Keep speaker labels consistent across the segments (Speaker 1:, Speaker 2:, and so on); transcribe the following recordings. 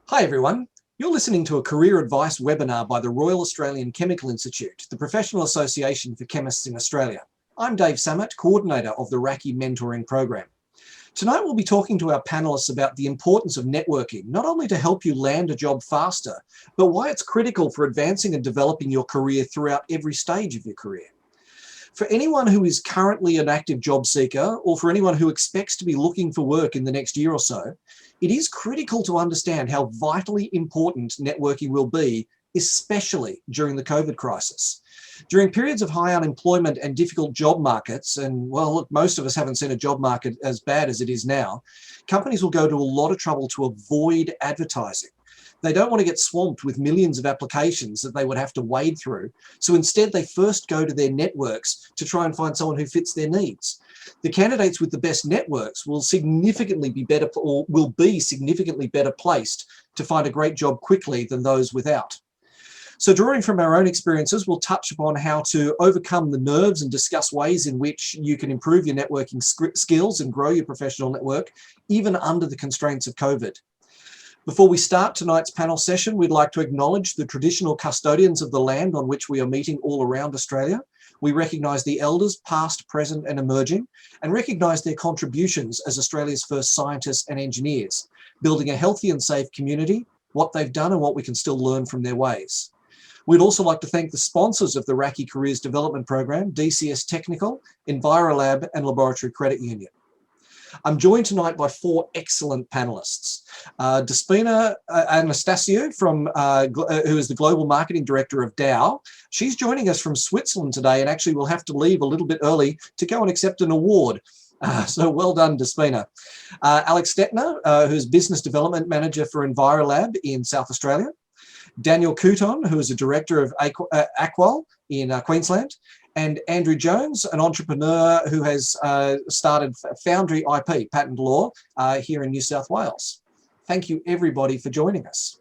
Speaker 1: Hi everyone, you're listening to a career advice webinar by the Royal Australian Chemical Institute, the professional association for chemists in Australia. I'm Dave Samet, coordinator of the RACI mentoring program. Tonight we'll be talking to our panelists about the importance of networking, not only to help you land a job faster, but why it's critical for advancing and developing your career throughout every stage of your career. For anyone who is currently an active job seeker, or for anyone who expects to be looking for work in the next year or so, it is critical to understand how vitally important networking will be, especially during the COVID crisis. During periods of high unemployment and difficult job markets, and well, look, most of us haven't seen a job market as bad as it is now, companies will go to a lot of trouble to avoid advertising. They don't want to get swamped with millions of applications that they would have to wade through. So instead, they first go to their networks to try and find someone who fits their needs. The candidates with the best networks will significantly be better, or will be significantly better placed to find a great job quickly than those without. So drawing from our own experiences, we'll touch upon how to overcome the nerves and discuss ways in which you can improve your networking skills and grow your professional network, even under the constraints of COVID. Before we start tonight's panel session, we'd like to acknowledge the traditional custodians of the land on which we are meeting all around Australia. We recognise the elders, past, present and emerging, and recognise their contributions as Australia's first scientists and engineers, building a healthy and safe community, what they've done and what we can still learn from their ways. We'd also like to thank the sponsors of the RACI Careers Development Program, DCS Technical, Envirolab and Laboratory Credit Union. I'm joined tonight by four excellent panelists. Despina Anastasiou, who is the Global Marketing Director of Dow. She's joining us from Switzerland today and actually will have to leave a little bit early to go and accept an award. So well done, Despina. Alex Stettner, who's Business Development Manager for Envirolab in South Australia. Daniel Couton, who is a Director of Aqual in Queensland. And Andrew Jones, an entrepreneur who has started Foundry IP, patent law, here in New South Wales. Thank you, everybody, for joining us.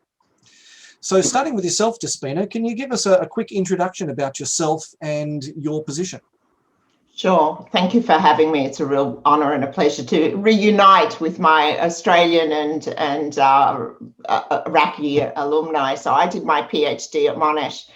Speaker 1: So starting with yourself, Despina, can you give us a quick introduction about yourself and your position?
Speaker 2: Sure. Thank you for having me. It's a real honour and a pleasure to reunite with my Australian and RACI alumni. So I did my PhD at Monash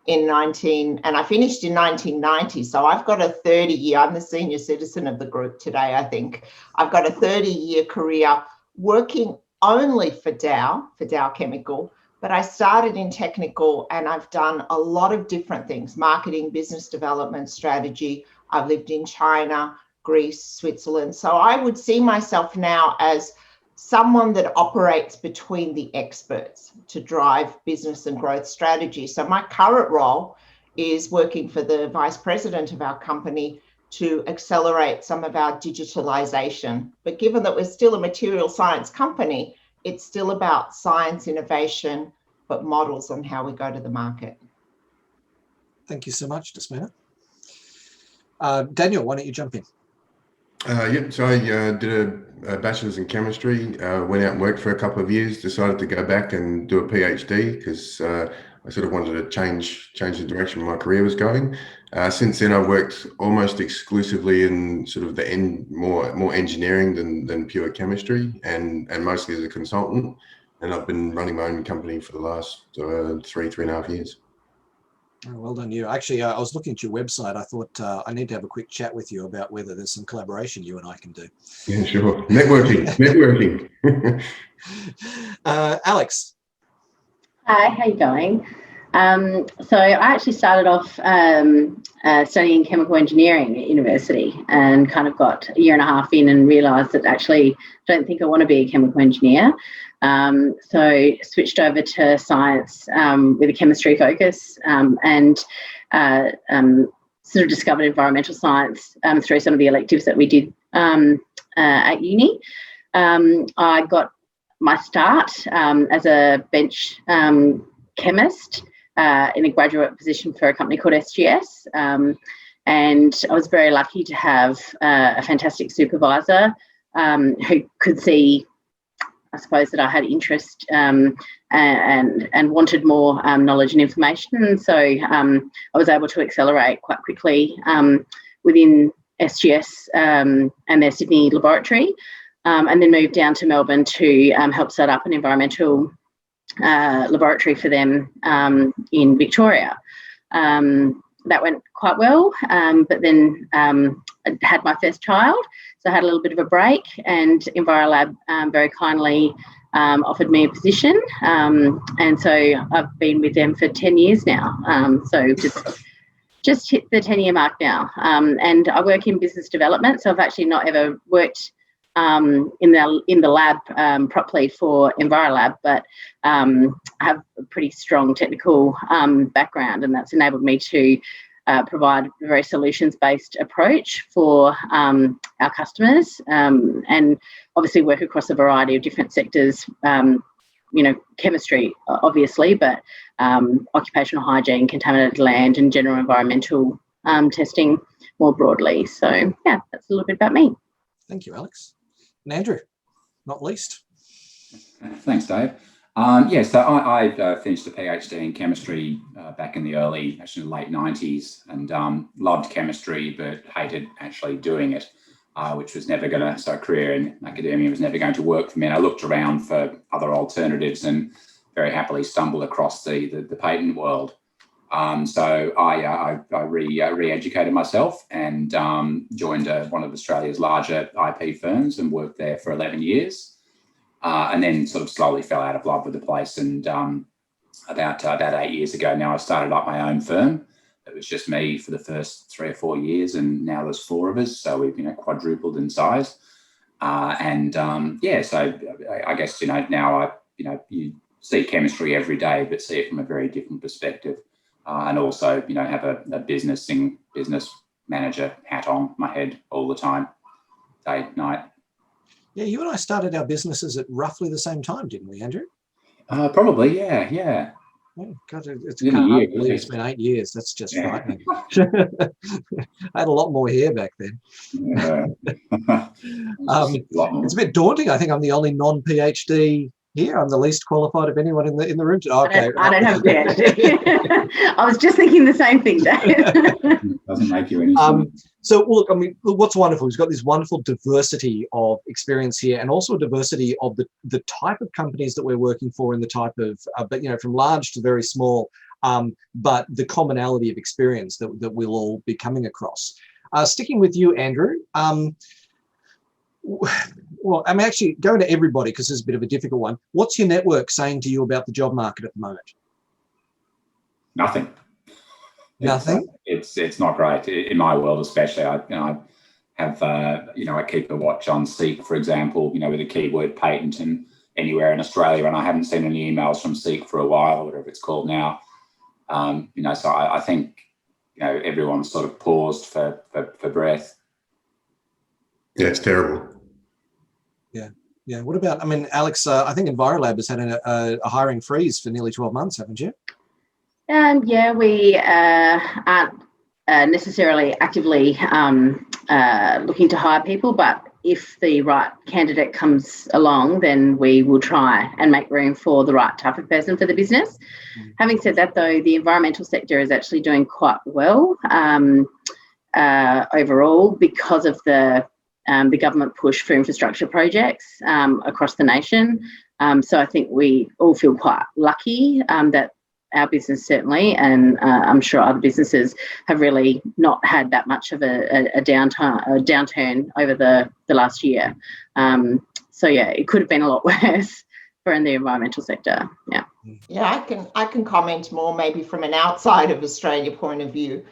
Speaker 2: and I finished in 1990. So I've got a 30-year, I'm the senior citizen of the group today, I think. I've got a 30-year career working only for Dow Chemical, but I started in technical and I've done a lot of different things, marketing, business development, strategy. I've lived in China, Greece, Switzerland. So I would see myself now as someone that operates between the experts to drive business and growth strategy. So my current role is working for the vice president of our company to accelerate some of our digitalization. But given that we're still a material science company, it's still about science innovation, but models on how we go to the market.
Speaker 1: Thank you so much, Despina. Daniel, why don't you jump in?
Speaker 3: So I did a bachelor's in chemistry, went out and worked for a couple of years, decided to go back and do a PhD because I sort of wanted to change the direction my career was going. Since then, I've worked almost exclusively in sort of the more engineering than pure chemistry, and mostly as a consultant. And I've been running my own company for the last 3.5 years.
Speaker 1: Oh, well done you. Actually, I was looking at your website. I thought I need to have a quick chat with you about whether there's some collaboration you and I can do.
Speaker 3: Yeah, sure. Networking.
Speaker 1: Alex.
Speaker 4: Hi, how you going? So I actually started off studying chemical engineering at university and kind of got a year and a half in and realised that actually I don't think I want to be a chemical engineer. So switched over to science with a chemistry focus and sort of discovered environmental science through some of the electives that we did at uni. I got my start as a bench chemist in a graduate position for a company called SGS. And I was very lucky to have a fantastic supervisor who could see, I suppose, that I had interest and wanted more knowledge and information. And so I was able to accelerate quite quickly within SGS and their Sydney laboratory, and then moved down to Melbourne to help set up an environmental laboratory for them in Victoria. That went quite well, but then I had my first child, so I had a little bit of a break, and Envirolab very kindly offered me a position, and so I've been with them for 10 years now. So just hit the 10-year mark now, and I work in business development, so I've actually not ever worked in the lab properly for Envirolab, but I have a pretty strong technical background, and that's enabled me to provide a very solutions-based approach for our customers, and obviously work across a variety of different sectors, chemistry, obviously, but occupational hygiene, contaminated land, and general environmental testing more broadly. So, yeah, that's a little bit about me.
Speaker 1: Thank you, Alex. And Andrew, not least.
Speaker 5: Thanks, Dave. So I finished a PhD in chemistry back in the late 90s, and loved chemistry, but hated actually doing it, which was never going to, so a career in academia was never going to work for me. And I looked around for other alternatives and very happily stumbled across the patent world. So I re-educated myself and joined one of Australia's larger IP firms and worked there for 11 years. And then sort of slowly fell out of love with the place. And about 8 years ago now, I started up my own firm. It was just me for the first 3 or 4 years, and now there's 4 of us. So we've quadrupled in size. So I guess now you see chemistry every day, but see it from a very different perspective. And also, have a business manager hat on my head all the time, day, night.
Speaker 1: Yeah, you and I started our businesses at roughly the same time, didn't we, Andrew?
Speaker 5: Probably, yeah.
Speaker 1: Oh, God, it's kind of hard to believe it's been 8 years. That's just frightening. I had a lot more hair back then.
Speaker 5: Yeah.
Speaker 1: It's a bit daunting. I think I'm the only non-PhD here. I'm the least qualified of anyone in the room. Okay.
Speaker 4: I don't have a PhD. I was just thinking the same thing, Dave.
Speaker 5: Doesn't make you any
Speaker 1: So, look, what's wonderful, we've got this wonderful diversity of experience here, and also a diversity of the type of companies that we're working for, and the type of, from large to very small, but the commonality of experience that we'll all be coming across. Sticking with you, Andrew, well, I'm actually going to everybody because it's a bit of a difficult one. What's your network saying to you about the job market at the moment?
Speaker 5: Nothing.
Speaker 1: Nothing?
Speaker 5: It's not great in my world, especially. I have I keep a watch on Seek, for example, with a keyword patent and anywhere in Australia, and I haven't seen any emails from Seek for a while, or whatever it's called now. So I think everyone's sort of paused for breath.
Speaker 3: Yeah, it's terrible.
Speaker 1: Yeah. What about, Alex, I think Envirolab has had a hiring freeze for nearly 12 months, haven't you?
Speaker 4: We aren't necessarily actively looking to hire people, but if the right candidate comes along, then we will try and make room for the right type of person for the business. Having said that, though, the environmental sector is actually doing quite well overall because of the government push for infrastructure projects across the nation. So I think we all feel quite lucky that our business certainly, and I'm sure other businesses have really not had that much of a downturn over the last year. It could have been a lot worse for in the environmental sector.
Speaker 2: Yeah, I can comment more maybe from an outside of Australia point of view,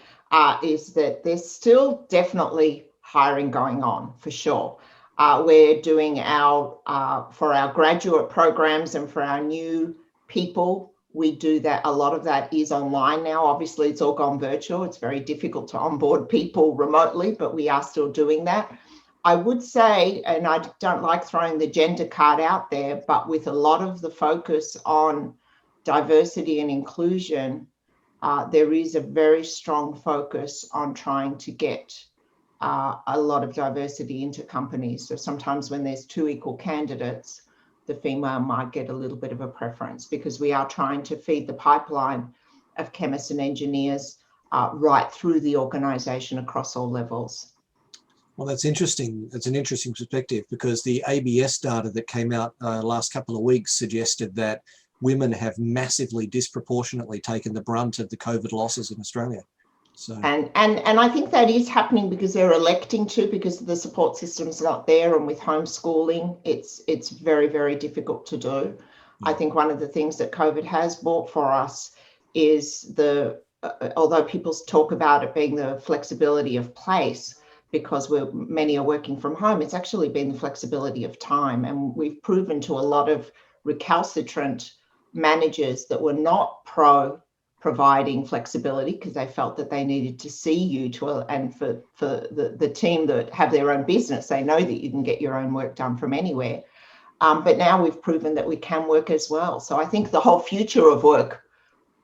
Speaker 2: is that there's still definitely hiring going on for sure. We're doing for our graduate programs and for our new people, we do that. A lot of that is online now. Obviously, it's all gone virtual. It's very difficult to onboard people remotely, but we are still doing that. I would say, and I don't like throwing the gender card out there, but with a lot of the focus on diversity and inclusion, there is a very strong focus on trying to get a lot of diversity into companies. So sometimes when there's 2 equal candidates, the female might get a little bit of a preference, because we are trying to feed the pipeline of chemists and engineers right through the organisation across all levels.
Speaker 1: Well, that's interesting. It's an interesting perspective, because the ABS data that came out last couple of weeks suggested that women have massively disproportionately taken the brunt of the COVID losses in Australia. So
Speaker 2: and I think that is happening because they're electing to, because the support system's not there, and with homeschooling, it's very, very difficult to do. I think one of the things that COVID has brought for us is although people talk about it being the flexibility of place, because many are working from home, it's actually been the flexibility of time. And we've proven to a lot of recalcitrant managers that were not providing flexibility because they felt that they needed to see you and for the team that have their own business, they know that you can get your own work done from anywhere. But now we've proven that we can work as well. So I think the whole future of work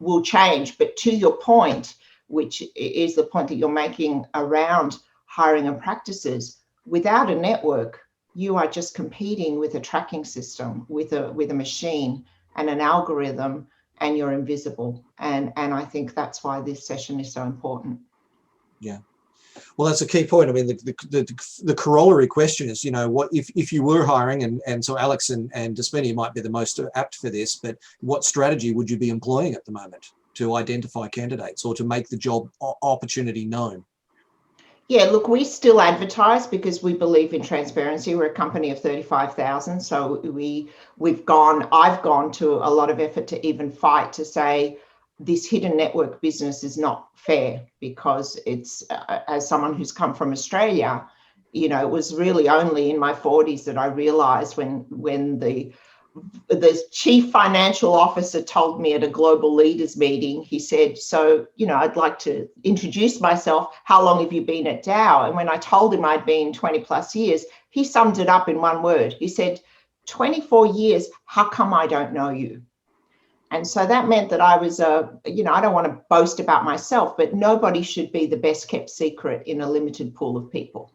Speaker 2: will change. But to your point, which is the point that you're making around hiring and practices, without a network, you are just competing with a tracking system, with a machine and an algorithm, and you're invisible. And I think that's why this session is so important.
Speaker 1: Yeah. Well, that's a key point. I mean, the corollary question is, what if you were hiring, and so Alex and Despini might be the most apt for this, but what strategy would you be employing at the moment to identify candidates or to make the job opportunity known?
Speaker 2: Yeah, look, we still advertise because we believe in transparency. We're a company of 35,000. So I've gone to a lot of effort to even fight to say this hidden network business is not fair, because it's, as someone who's come from Australia, it was really only in my 40s that I realized when the chief financial officer told me at a global leaders meeting, he said, so, I'd like to introduce myself. How long have you been at Dow? And when I told him I'd been 20 plus years, he summed it up in one word. He said, 24 years, how come I don't know you? And so that meant that I was, I don't want to boast about myself, but nobody should be the best kept secret in a limited pool of people,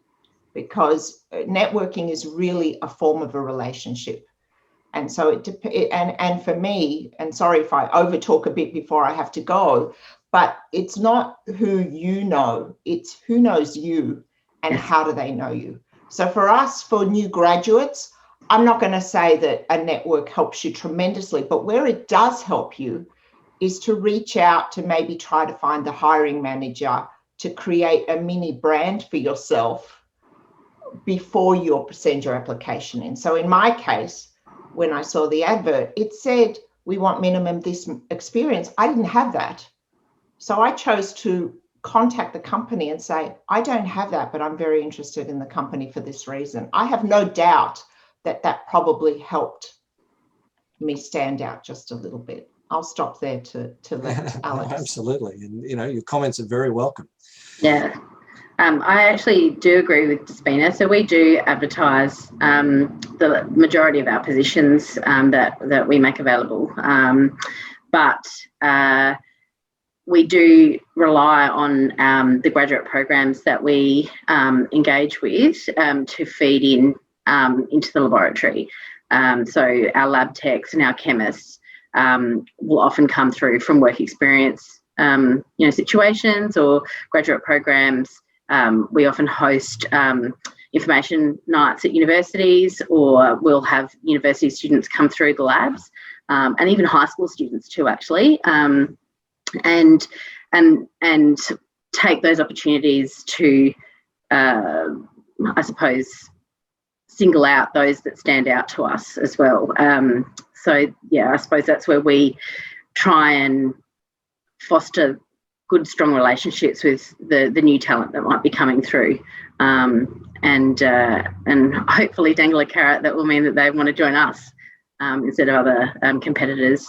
Speaker 2: because networking is really a form of a relationship. And so and for me, and sorry if I over talk a bit before I have to go, but it's not who you know, it's who knows you and how do they know you. So for us, for new graduates, I'm not going to say that a network helps you tremendously, but where it does help you is to reach out to maybe try to find the hiring manager to create a mini brand for yourself before you send your application in. So in my case, when I saw the advert, it said, we want minimum this experience. I didn't have that. So I chose to contact the company and say, I don't have that, but I'm very interested in the company for this reason. I have no doubt that probably helped me stand out just a little bit. I'll stop there to let Alex.
Speaker 1: Absolutely. And, your comments are very welcome.
Speaker 4: Yeah. I actually do agree with Despina. So we do advertise the majority of our positions that we make available. But we do rely on the graduate programs that we engage with to feed into the laboratory. So our lab techs and our chemists will often come through from work experience situations or graduate programs. We often host information nights at universities, or we'll have university students come through the labs, and even high school students too, actually, and take those opportunities to, I suppose, single out those that stand out to us as well. So yeah, I suppose that's where we try and foster good, strong relationships with the new talent that might be coming through, and hopefully dangle a carrot that will mean that they want to join us instead of other competitors.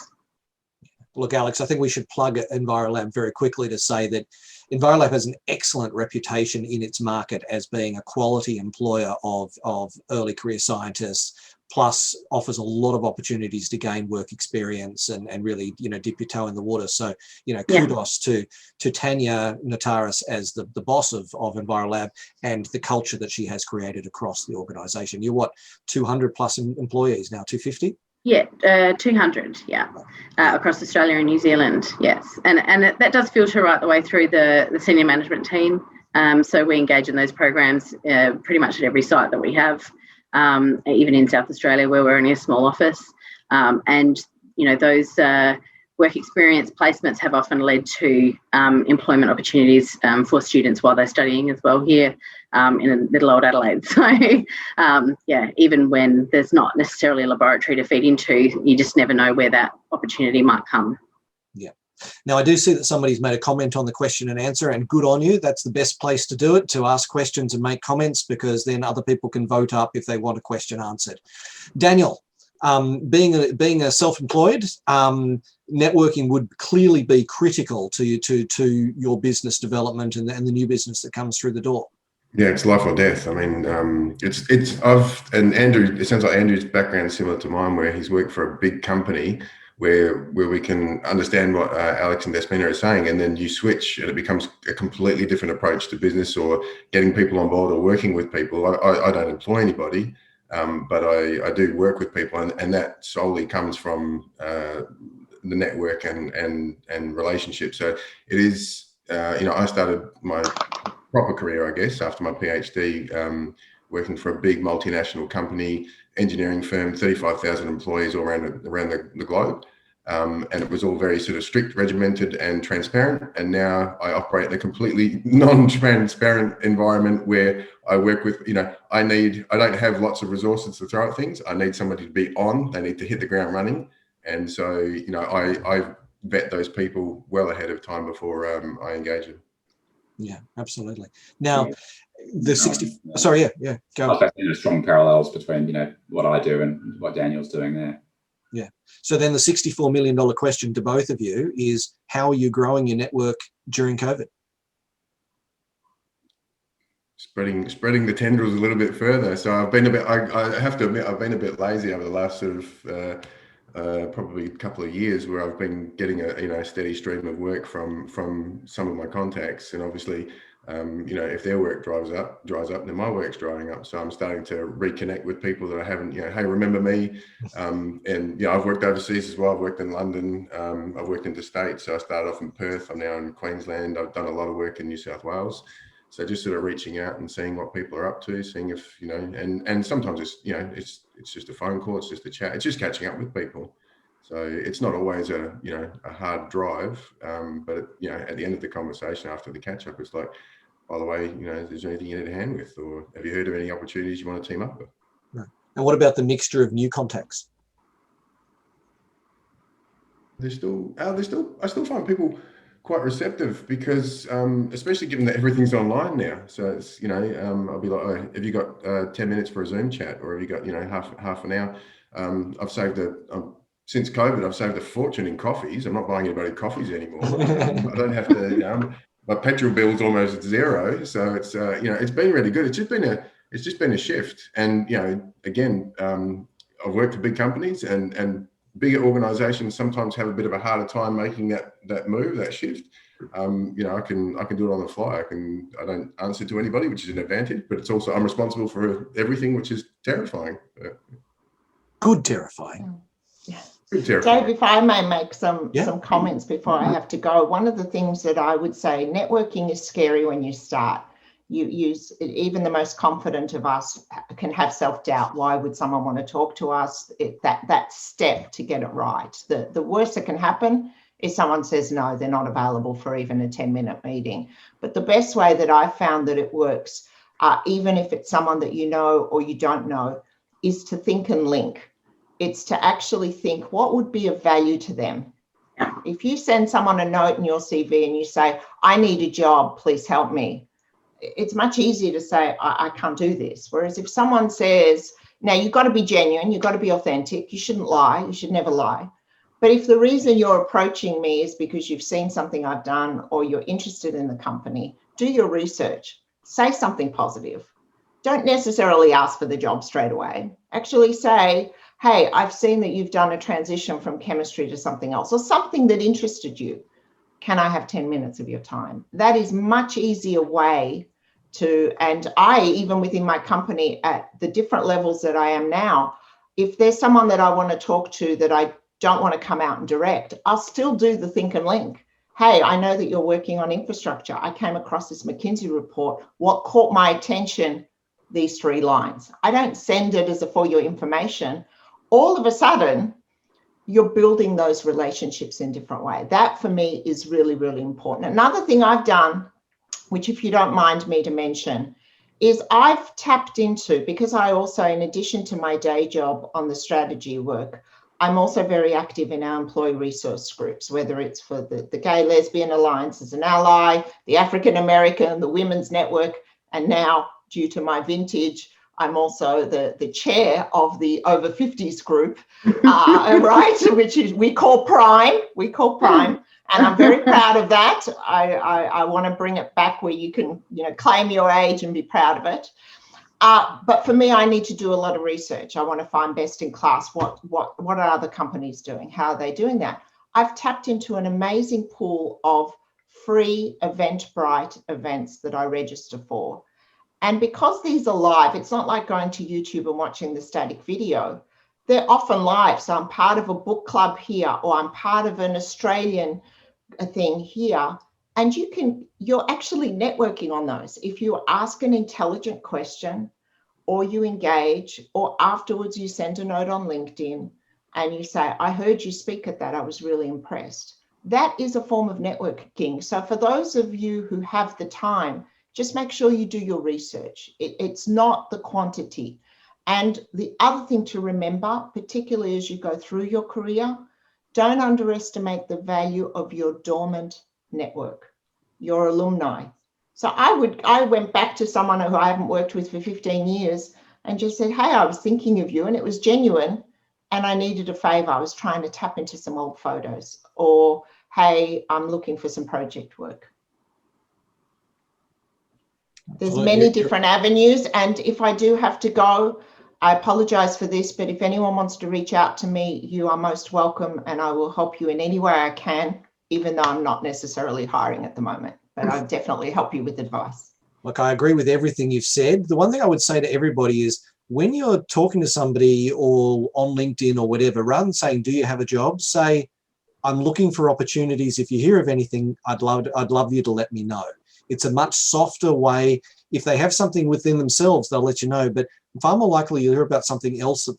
Speaker 1: Look, Alex, I think we should plug Envirolab very quickly to say that Envirolab has an excellent reputation in its market as being a quality employer of early career scientists, plus offers a lot of opportunities to gain work experience and really, dip your toe in the water. So, kudos to Tanya Notaris as the boss of Envirolab and the culture that she has created across the organisation. You're what, 200 plus employees now, 250?
Speaker 4: Yeah, 200, across Australia and New Zealand, yes. And that does filter right the way through the senior management team. So we engage in those programs pretty much at every site that we have, even in South Australia where we're only a small office. And those work experience placements have often led to employment opportunities for students while they're studying as well here in Middle Old Adelaide. So, even when there's not necessarily a laboratory to feed into, you just never know where that opportunity might come.
Speaker 1: Yeah. Now, I do see that somebody's made a comment on the question and answer, and good on you. That's the best place to do it, to ask questions and make comments, because then other people can vote up if they want a question answered. Daniel, being a self-employed, networking would clearly be critical to your business development and the new business that comes through the door.
Speaker 3: Yeah, it's life or death. I mean, and Andrew, it sounds like Andrew's background is similar to mine, where he's worked for a big company where we can understand what Alex and Despina are saying, and then you switch and it becomes a completely different approach to business or getting people on board or working with people. I don't employ anybody, but I do work with people, and that solely comes from the network and relationships. So it is, I started my proper career, I guess, after my PhD, working for a big multinational company, engineering firm, 35,000 employees all around the globe. And it was all very sort of strict, regimented and transparent. And now I operate in a completely non-transparent environment where I work with, I don't have lots of resources to throw at things. I need somebody to be on, they need to hit the ground running. And so, I vet those people well ahead of time before I engage them.
Speaker 1: Yeah, absolutely. Now, the 60, sorry, yeah, go.
Speaker 5: I think there's strong parallels between, what I do and what Daniel's doing there.
Speaker 1: Yeah. So then the $64 million question to both of you is, how are you growing your network during COVID?
Speaker 3: Spreading the tendrils a little bit further. So I've been I have to admit, I've been a bit lazy over the last sort of probably a couple of years, where I've been getting a steady stream of work from some of my contacts, and obviously if their work dries up, then my work's drying up. So I'm starting to reconnect with people that I haven't, hey, remember me? And I've worked overseas as well. I've worked in London. I've worked interstate. So I started off in Perth. I'm now in Queensland. I've done a lot of work in New South Wales. So just sort of reaching out and seeing what people are up to, seeing if, and sometimes it's just a phone call, it's just a chat, it's just catching up with people. So it's not always a hard drive, but at the end of the conversation after the catch up, it's like, by the way, is there anything you need a hand with, or have you heard of any opportunities you want to team up with?
Speaker 1: Right. And what about the mixture of new contacts?
Speaker 3: I still find people quite receptive, because especially given that everything's online now. So it's, I'll be like, oh, have you got 10 minutes for a Zoom chat, or have you got, half an hour? I've saved since COVID, I've saved a fortune in coffees. I'm not buying anybody coffees anymore. I don't have to, my petrol bill's almost zero. So it's, it's been really good. It's just been a shift. And, again, I've worked for big companies, and bigger organizations sometimes have a bit of a harder time making that move, that shift. I can do it on the fly. I don't answer to anybody, which is an advantage, but it's also, I'm responsible for everything, which is terrifying.
Speaker 1: Good terrifying.
Speaker 2: Yeah.
Speaker 3: Good terrifying.
Speaker 2: Dave, if I may make some comments before I have to go. One of the things that I would say, networking is scary when you start. You use, even the most confident of us can have self-doubt. Why would someone want to talk to us? That step to get it right. The worst that can happen is someone says no, they're not available for even a 10-minute meeting. But the best way that I found that it works, even if it's someone that you know or you don't know, is to think and link. It's to actually think, what would be of value to them? If you send someone a note in your CV and you say, I need a job, please help me, it's much easier to say, I can't do this. Whereas if someone says, now you've got to be genuine, you've got to be authentic, you shouldn't lie, you should never lie. But if the reason you're approaching me is because you've seen something I've done or you're interested in the company, do your research, say something positive. Don't necessarily ask for the job straight away. Actually say, hey, I've seen that you've done a transition from chemistry to something else, or something that interested you. Can I have 10 minutes of your time? That is much easier way to, and I, even within my company at the different levels that I am now, if there's someone that I want to talk to that I don't want to come out and direct, I'll still do the think and link. Hey, I know that you're working on infrastructure. I came across this McKinsey report. What caught my attention? These 3 lines. I don't send it as for your information. All of a sudden, you're building those relationships in a different way. That for me is really, really important. Another thing I've done, which if you don't mind me to mention, is I've tapped into, because I also, in addition to my day job on the strategy work, I'm also very active in our employee resource groups, whether it's for the Gay Lesbian Alliance as an ally, the African American, the Women's Network, and now, due to my vintage, I'm also the chair of the over 50s group, right? Which is, we call Prime, and I'm very proud of that. I want to bring it back where you can, claim your age and be proud of it. But for me, I need to do a lot of research. I want to find best in class. What are other companies doing? How are they doing that? I've tapped into an amazing pool of free Eventbrite events that I register for. And because these are live, it's not like going to YouTube and watching the static video. They're often live. So I'm part of a book club here, or I'm part of an Australian thing here. And you're actually networking on those. If you ask an intelligent question, or you engage, or afterwards you send a note on LinkedIn and you say, I heard you speak at that, I was really impressed. That is a form of networking. So for those of you who have the time, just make sure you do your research. It's not the quantity. And the other thing to remember, particularly as you go through your career, don't underestimate the value of your dormant network, your alumni. So I went back to someone who I haven't worked with for 15 years and just said, hey, I was thinking of you, and it was genuine, and I needed a favor. I was trying to tap into some old photos, or, hey, I'm looking for some project work. There's many different avenues, and if I do have to go, I apologize for this, but if anyone wants to reach out to me, you are most welcome, and I will help you in any way I can, even though I'm not necessarily hiring at the moment, but I'll definitely help you with advice.
Speaker 1: Look, I agree with everything you've said. The one thing I would say to everybody is, when you're talking to somebody or on LinkedIn or whatever, rather than saying, do you have a job, say, I'm looking for opportunities. If you hear of anything, I'd love you to let me know. It's a much softer way. If they have something within themselves, they'll let you know, but far more likely you'll hear about something else that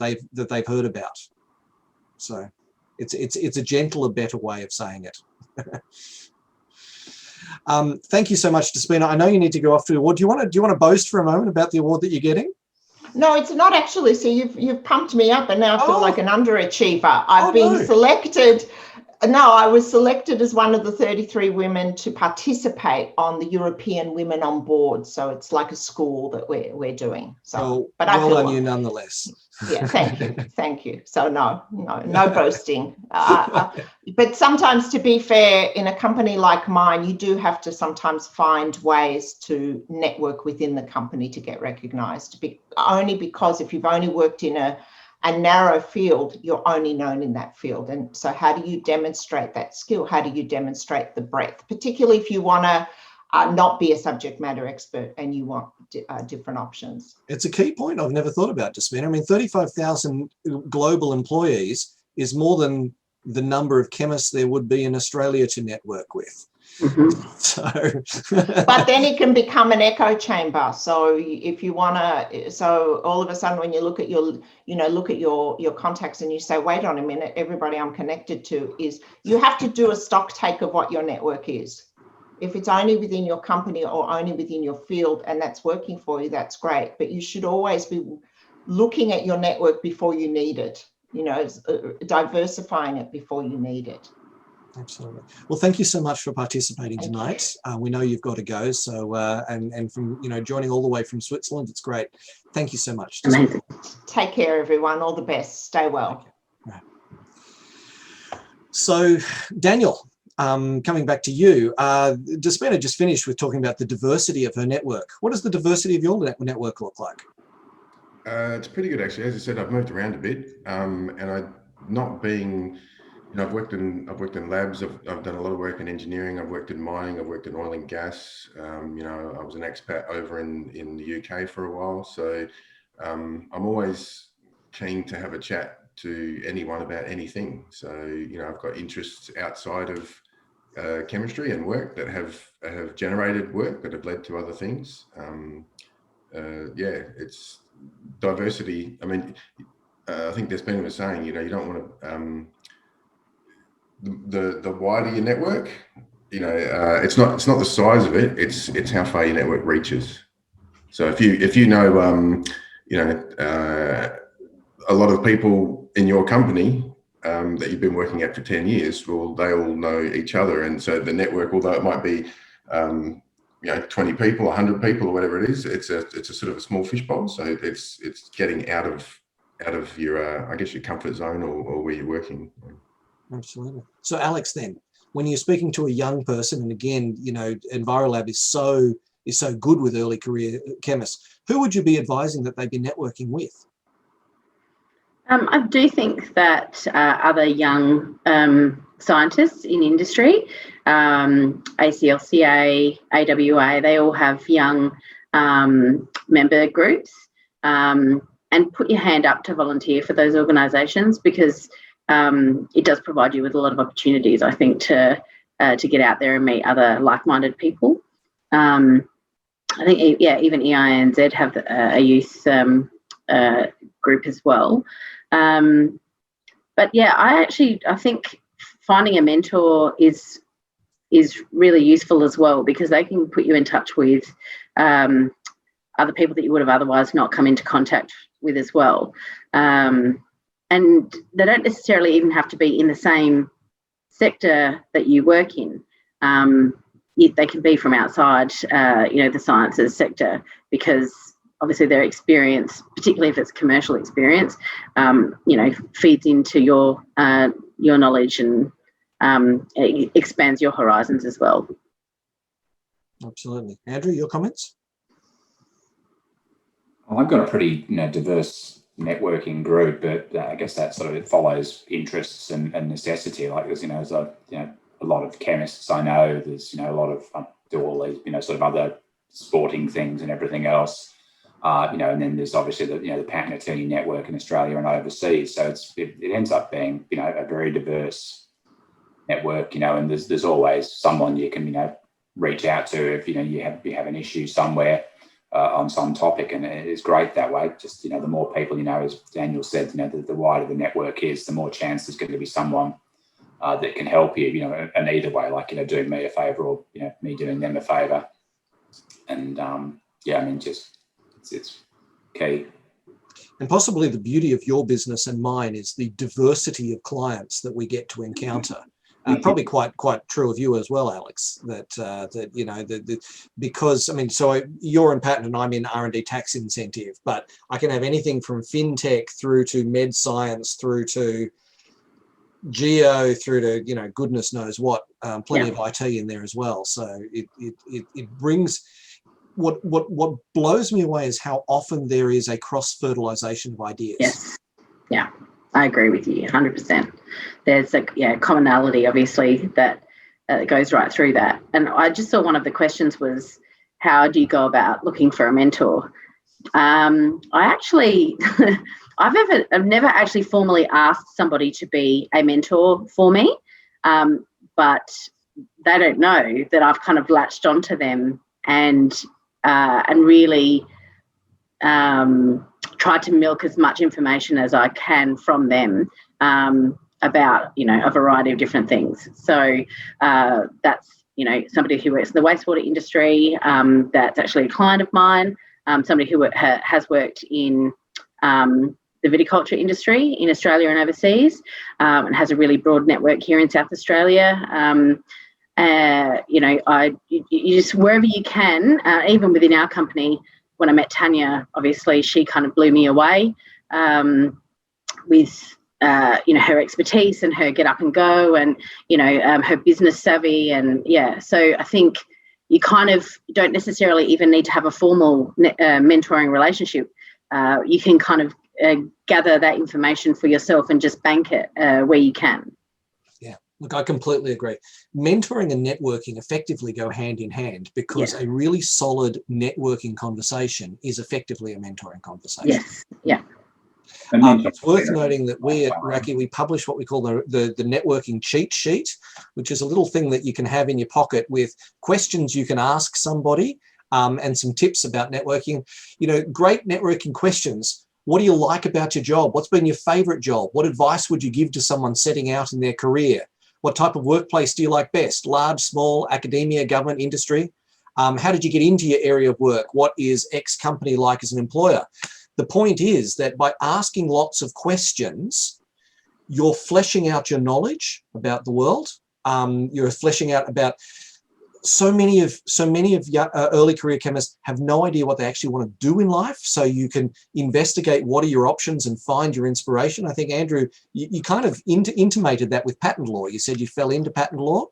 Speaker 1: they've heard about. So it's a gentler, better way of saying it. Thank you so much, Despina. I know you need to go off to the award. Do you want to boast for a moment about the award that you're getting?
Speaker 2: No, it's not actually. So you've pumped me up, and now I feel like an underachiever. I've been selected. No, I was selected as one of the 33 women to participate on the European Women on Board. So it's like a school that we're doing. So, but
Speaker 1: well done you nonetheless.
Speaker 2: Yeah, thank you. So no boasting. But sometimes, to be fair, in a company like mine, you do have to sometimes find ways to network within the company to get recognised. Only because if you've only worked in a narrow field, you're only known in that field. And so how do you demonstrate that skill? How do you demonstrate the breadth, particularly if you want to not be a subject matter expert and you want different options?
Speaker 1: It's a key point I've never thought about, Despina. I mean, 35,000 global employees is more than the number of chemists there would be in Australia to network with.
Speaker 4: Mm-hmm.
Speaker 1: So,
Speaker 2: but then it can become an echo chamber. So if you want to, so all of a sudden when you look at your contacts and you say, wait on a minute, everybody I'm connected to is, you have to do a stock take of what your network is. If it's only within your company or only within your field and that's working for you, that's great. But you should always be looking at your network before you need it, diversifying it before you need it.
Speaker 1: Absolutely. Well, thank you so much for participating tonight. We know you've got to go, so and from joining all the way from Switzerland, it's great. Thank you so much.
Speaker 4: Amazing.
Speaker 2: Take care, everyone. All the best. Stay well.
Speaker 1: Right. So, Daniel, coming back to you, Despina just finished with talking about the diversity of her network. What does the diversity of your network look like?
Speaker 3: It's pretty good, actually. As I said, I've moved around a bit, and I've worked in labs. I've done a lot of work in engineering. I've worked in mining. I've worked in oil and gas. I was an expat over in the UK for a while. So I'm always keen to have a chat to anyone about anything. So I've got interests outside of chemistry and work that have generated work that have led to other things. It's diversity. I mean, I think Despina was saying, you don't want to the wider your network, it's not the size of it, it's how far your network reaches. So if you know a lot of people in your company that you've been working at for 10 years, well, they all know each other, and so the network, although it might be 20 people, 100 people, or whatever it is, it's a sort of a small fishbowl. So it's getting out of your I guess your comfort zone or where you're working.
Speaker 1: Absolutely. So Alex, then, when you're speaking to a young person, and again, Envirolab is so good with early career chemists, who would you be advising that they be networking with?
Speaker 4: I do think that other young scientists in industry, ACLCA, AWA, they all have young member groups, and put your hand up to volunteer for those organisations, because it does provide you with a lot of opportunities, I think, to get out there and meet other like-minded people. I think, even EINZ have a youth group as well. But yeah, I think finding a mentor is really useful as well, because they can put you in touch with other people that you would have otherwise not come into contact with as well. And they don't necessarily even have to be in the same sector that you work in. They can be from outside, the sciences sector, because obviously their experience, particularly if it's commercial experience, feeds into your knowledge, and it expands your horizons as well.
Speaker 1: Absolutely. Andrew, your comments?
Speaker 5: Well, I've got a pretty diverse networking group, but I guess that sort of it follows interests and necessity. Like there's a lot of chemists I know. There's a lot of do all these sort of other sporting things and everything else. And then there's obviously the patent attorney network in Australia and overseas. So it ends up being a very diverse network. And there's always someone you can reach out to if you have an issue somewhere on some topic, and it is great that way. Just the more people as Daniel said, the wider the network is, the more chance there's going to be someone that can help you. And either way, like doing me a favour or me doing them a favour. And it's key.
Speaker 1: And possibly the beauty of your business and mine is the diversity of clients that we get to encounter. Probably quite true of you as well, Alex. Because so you're in patent and I'm in R&D tax incentive, but I can have anything from fintech through to med science through to geo through to goodness knows what. Plenty of IT in there as well. So it brings. What blows me away is how often there is a cross-fertilization of ideas.
Speaker 4: Yes. Yeah, I agree with you 100%. There's a commonality, obviously, that goes right through that. And I just saw one of the questions was, how do you go about looking for a mentor? I've never actually formally asked somebody to be a mentor for me, but they don't know that I've kind of latched onto them and really tried to milk as much information as I can from them about a variety of different things. So that's somebody who works in the wastewater industry, that's actually a client of mine, somebody who has worked in the viticulture industry in Australia and overseas, and has a really broad network here in South Australia. You just wherever you can, even within our company. When I met Tanya, obviously she kind of blew me away with her expertise and her get up and go, and her business savvy, and so I think you kind of don't necessarily even need to have a formal mentoring relationship. You can kind of gather that information for yourself and just bank it where you can.
Speaker 1: Look, I completely agree. Mentoring and networking effectively go hand in hand, because a really solid networking conversation is effectively a mentoring conversation.
Speaker 4: Yes, yeah.
Speaker 1: It's worth noting that we at RACI, we publish what we call the networking cheat sheet, which is a little thing that you can have in your pocket with questions you can ask somebody and some tips about networking. Great networking questions. What do you like about your job? What's been your favorite job? What advice would you give to someone setting out in their career? What type of workplace do you like best? Large, small, academia, government, industry? How did you get into your area of work? What is X company like as an employer? The point is that by asking lots of questions, you're fleshing out your knowledge about the world. You're fleshing out about so many of early career chemists have no idea what they actually want to do in life. So you can investigate what are your options and find your inspiration. I think, Andrew, you kind of intimated that with patent law. You said you fell into patent law.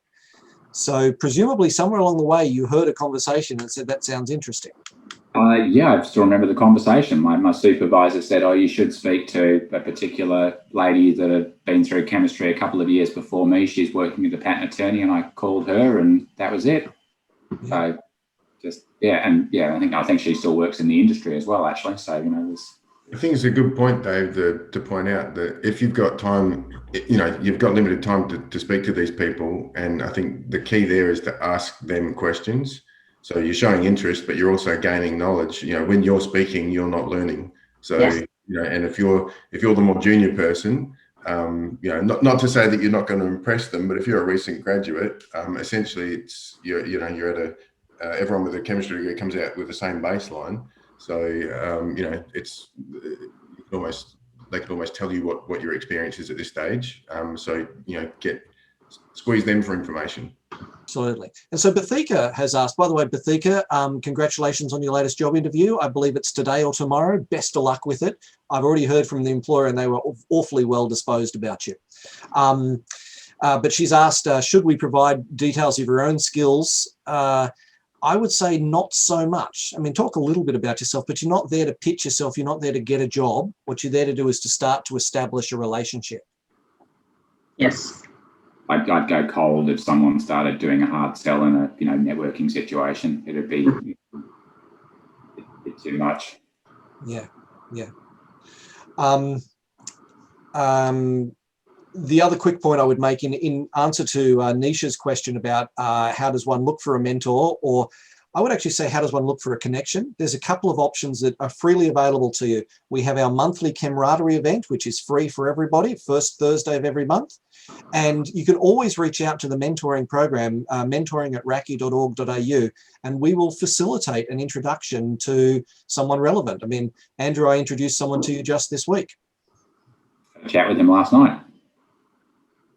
Speaker 1: So presumably somewhere along the way you heard a conversation and said, that sounds interesting.
Speaker 5: Yeah, I still remember the conversation. My supervisor said, oh, you should speak to a particular lady that had been through chemistry a couple of years before me. She's working with a patent attorney, and I called her, and that was it. Yeah. So just, I think she still works in the industry as well, actually. So,
Speaker 3: I think it's a good point, Dave, to point out that if you've got time, you've got limited time to speak to these people. And I think the key there is to ask them questions. So you're showing interest, but you're also gaining knowledge. When you're speaking, you're not learning. So,
Speaker 4: Yes.
Speaker 3: And if you're the more junior person, not to say that you're not going to impress them, but if you're a recent graduate, essentially it's, you're at everyone with a chemistry degree comes out with the same baseline. So, they can almost tell you what your experience is at this stage. Squeeze them for information.
Speaker 1: Absolutely. And so Bathika has asked, by the way, Bathika, congratulations on your latest job interview. I believe it's today or tomorrow. Best of luck with it. I've already heard from the employer and they were awfully well disposed about you. But she's asked, should we provide details of your own skills? I would say not so much. I mean, talk a little bit about yourself, but you're not there to pitch yourself. You're not there to get a job. What you're there to do is to start to establish a relationship.
Speaker 4: Yes.
Speaker 5: I'd go cold if someone started doing a hard sell in a networking situation. It'd be a bit too much.
Speaker 1: Yeah. The other quick point I would make in answer to Nisha's question about how does one look for a mentor, or I would actually say, how does one look for a connection? There's a couple of options that are freely available to you. We have our monthly camaraderie event, which is free for everybody, first Thursday of every month. And you can always reach out to the mentoring program, mentoring@raci.org.au, and we will facilitate an introduction to someone relevant. I mean, Andrew, I introduced someone to you just this week.
Speaker 5: I chat with him last night.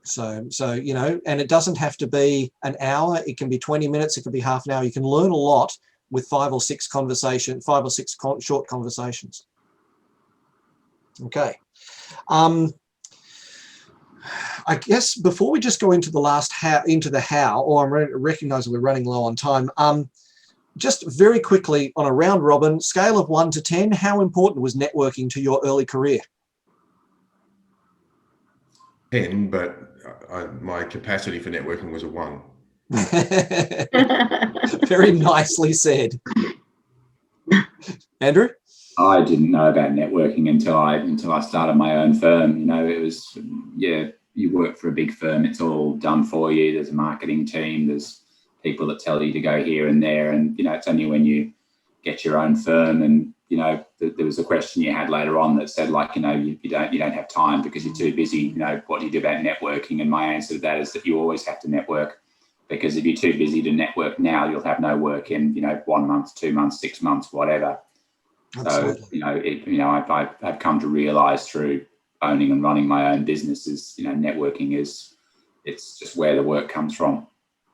Speaker 1: So, and it doesn't have to be an hour. It can be 20 minutes. It could be half an hour. You can learn a lot with 5 or 6 short conversations. Okay. I guess before we just go into the last how, or I'm recognizing we're running low on time. Just very quickly on a round robin scale of 1 to 10, how important was networking to your early career?
Speaker 3: 10, but my capacity for networking was a 1.
Speaker 1: Very nicely said. Andrew?
Speaker 5: I didn't know about networking until I started my own firm. It was, you work for a big firm, it's all done for you. There's a marketing team, there's people that tell you to go here and there. And, it's only when you get your own firm and, there was a question you had later on that said, like, you don't have time because you're too busy. What do you do about networking? And my answer to that is that you always have to network, because if you're too busy to network now, you'll have no work in, 1 month, 2 months, 6 months, whatever. Absolutely. So, I've come to realize through owning and running my own businesses, networking it's just where the work comes from.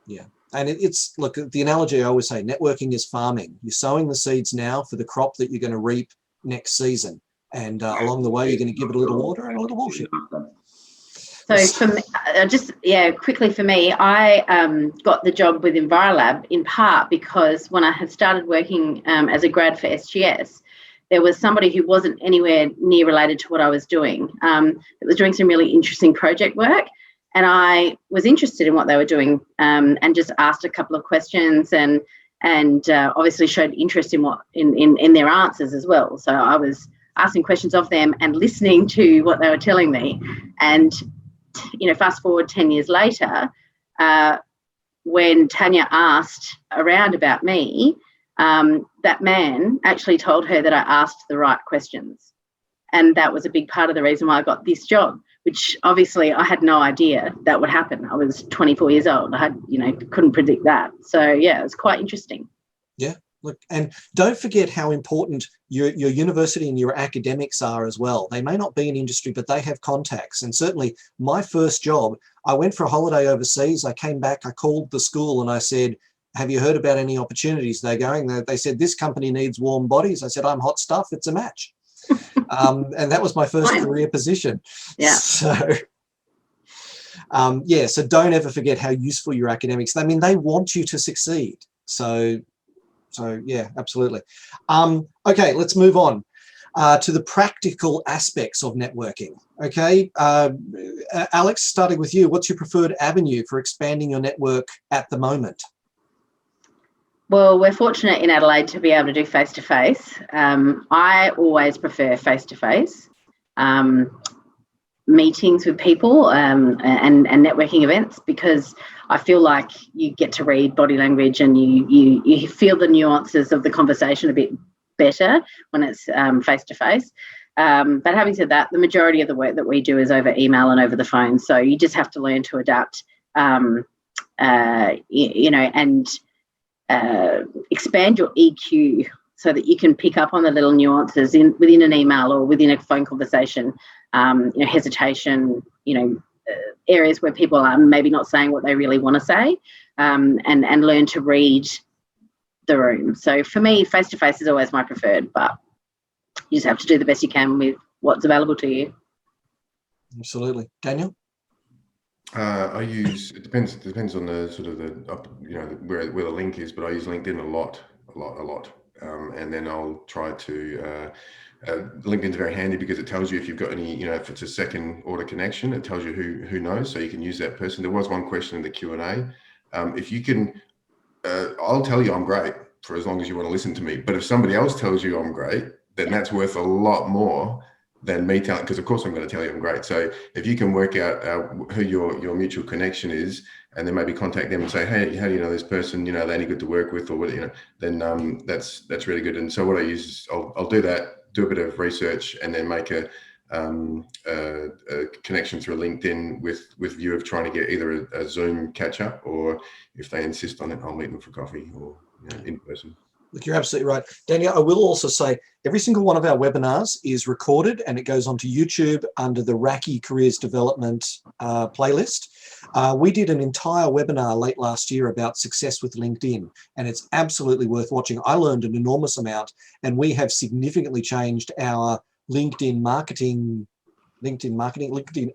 Speaker 1: Yeah. And look, the analogy I always say, networking is farming. You're sowing the seeds now for the crop that you're going to reap next season. And along the way, you're going to give it a little water and a little bullshit.
Speaker 4: So for me, quickly for me, I got the job with Envirolab in part because when I had started working as a grad for SGS, there was somebody who wasn't anywhere near related to what I was doing that was doing some really interesting project work. And I was interested in what they were doing and just asked a couple of questions and obviously showed interest in their answers as well. So I was asking questions of them and listening to what they were telling me. And, fast forward 10 years later, when Tanya asked around about me, that man actually told her that I asked the right questions. And that was a big part of the reason why I got this job, which obviously I had no idea that would happen. I was 24 years old. I had, couldn't predict that. So yeah, it's quite interesting.
Speaker 1: Yeah. Look, and don't forget how important your university and your academics are as well. They may not be in industry, but they have contacts. And certainly my first job, I went for a holiday overseas. I came back, I called the school and I said, have you heard about any opportunities? They're going, they said, this company needs warm bodies. I said, I'm hot stuff. It's a match. And that was my first career position.
Speaker 4: Yeah.
Speaker 1: So, so don't ever forget how useful your academics. I mean, they want you to succeed. So yeah, absolutely. Okay, let's move on to the practical aspects of networking. Okay, Alex, starting with you, what's your preferred avenue for expanding your network at the moment?
Speaker 4: Well, we're fortunate in Adelaide to be able to do face-to-face. I always prefer face-to-face meetings with people and networking events, because I feel like you get to read body language and you feel the nuances of the conversation a bit better when it's face-to-face. But having said that, the majority of the work that we do is over email and over the phone. So you just have to learn to adapt, and expand your EQ so that you can pick up on the little nuances within an email or within a phone conversation, hesitation, areas where people are maybe not saying what they really want to say, and learn to read the room. So for me, face-to-face is always my preferred, but you just have to do the best you can with what's available to you. Absolutely.
Speaker 1: Daniel?
Speaker 3: I use, it depends on the sort of where the link is, but I use LinkedIn a lot. And then I'll try to, LinkedIn's very handy because it tells you if you've got any, if it's a second order connection, it tells you who knows, so you can use that person. There was one question in the Q&A. If you can, I'll tell you I'm great for as long as you want to listen to me. But if somebody else tells you I'm great, then that's worth a lot more than me telling, because of course I'm going to tell you I'm great. So if you can work out who your mutual connection is, and then maybe contact them and say, hey, how do you know this person? Are they any good to work with, or what? Then that's really good. And so what I use is I'll do that, do a bit of research, and then make a connection through LinkedIn with view of trying to get either a Zoom catch up, or if they insist on it, I'll meet them for coffee or in person.
Speaker 1: Look, you're absolutely right. Daniel, I will also say every single one of our webinars is recorded and it goes onto YouTube under the RACI Careers Development playlist. We did an entire webinar late last year about success with LinkedIn, and it's absolutely worth watching. I learned an enormous amount, and we have significantly changed our LinkedIn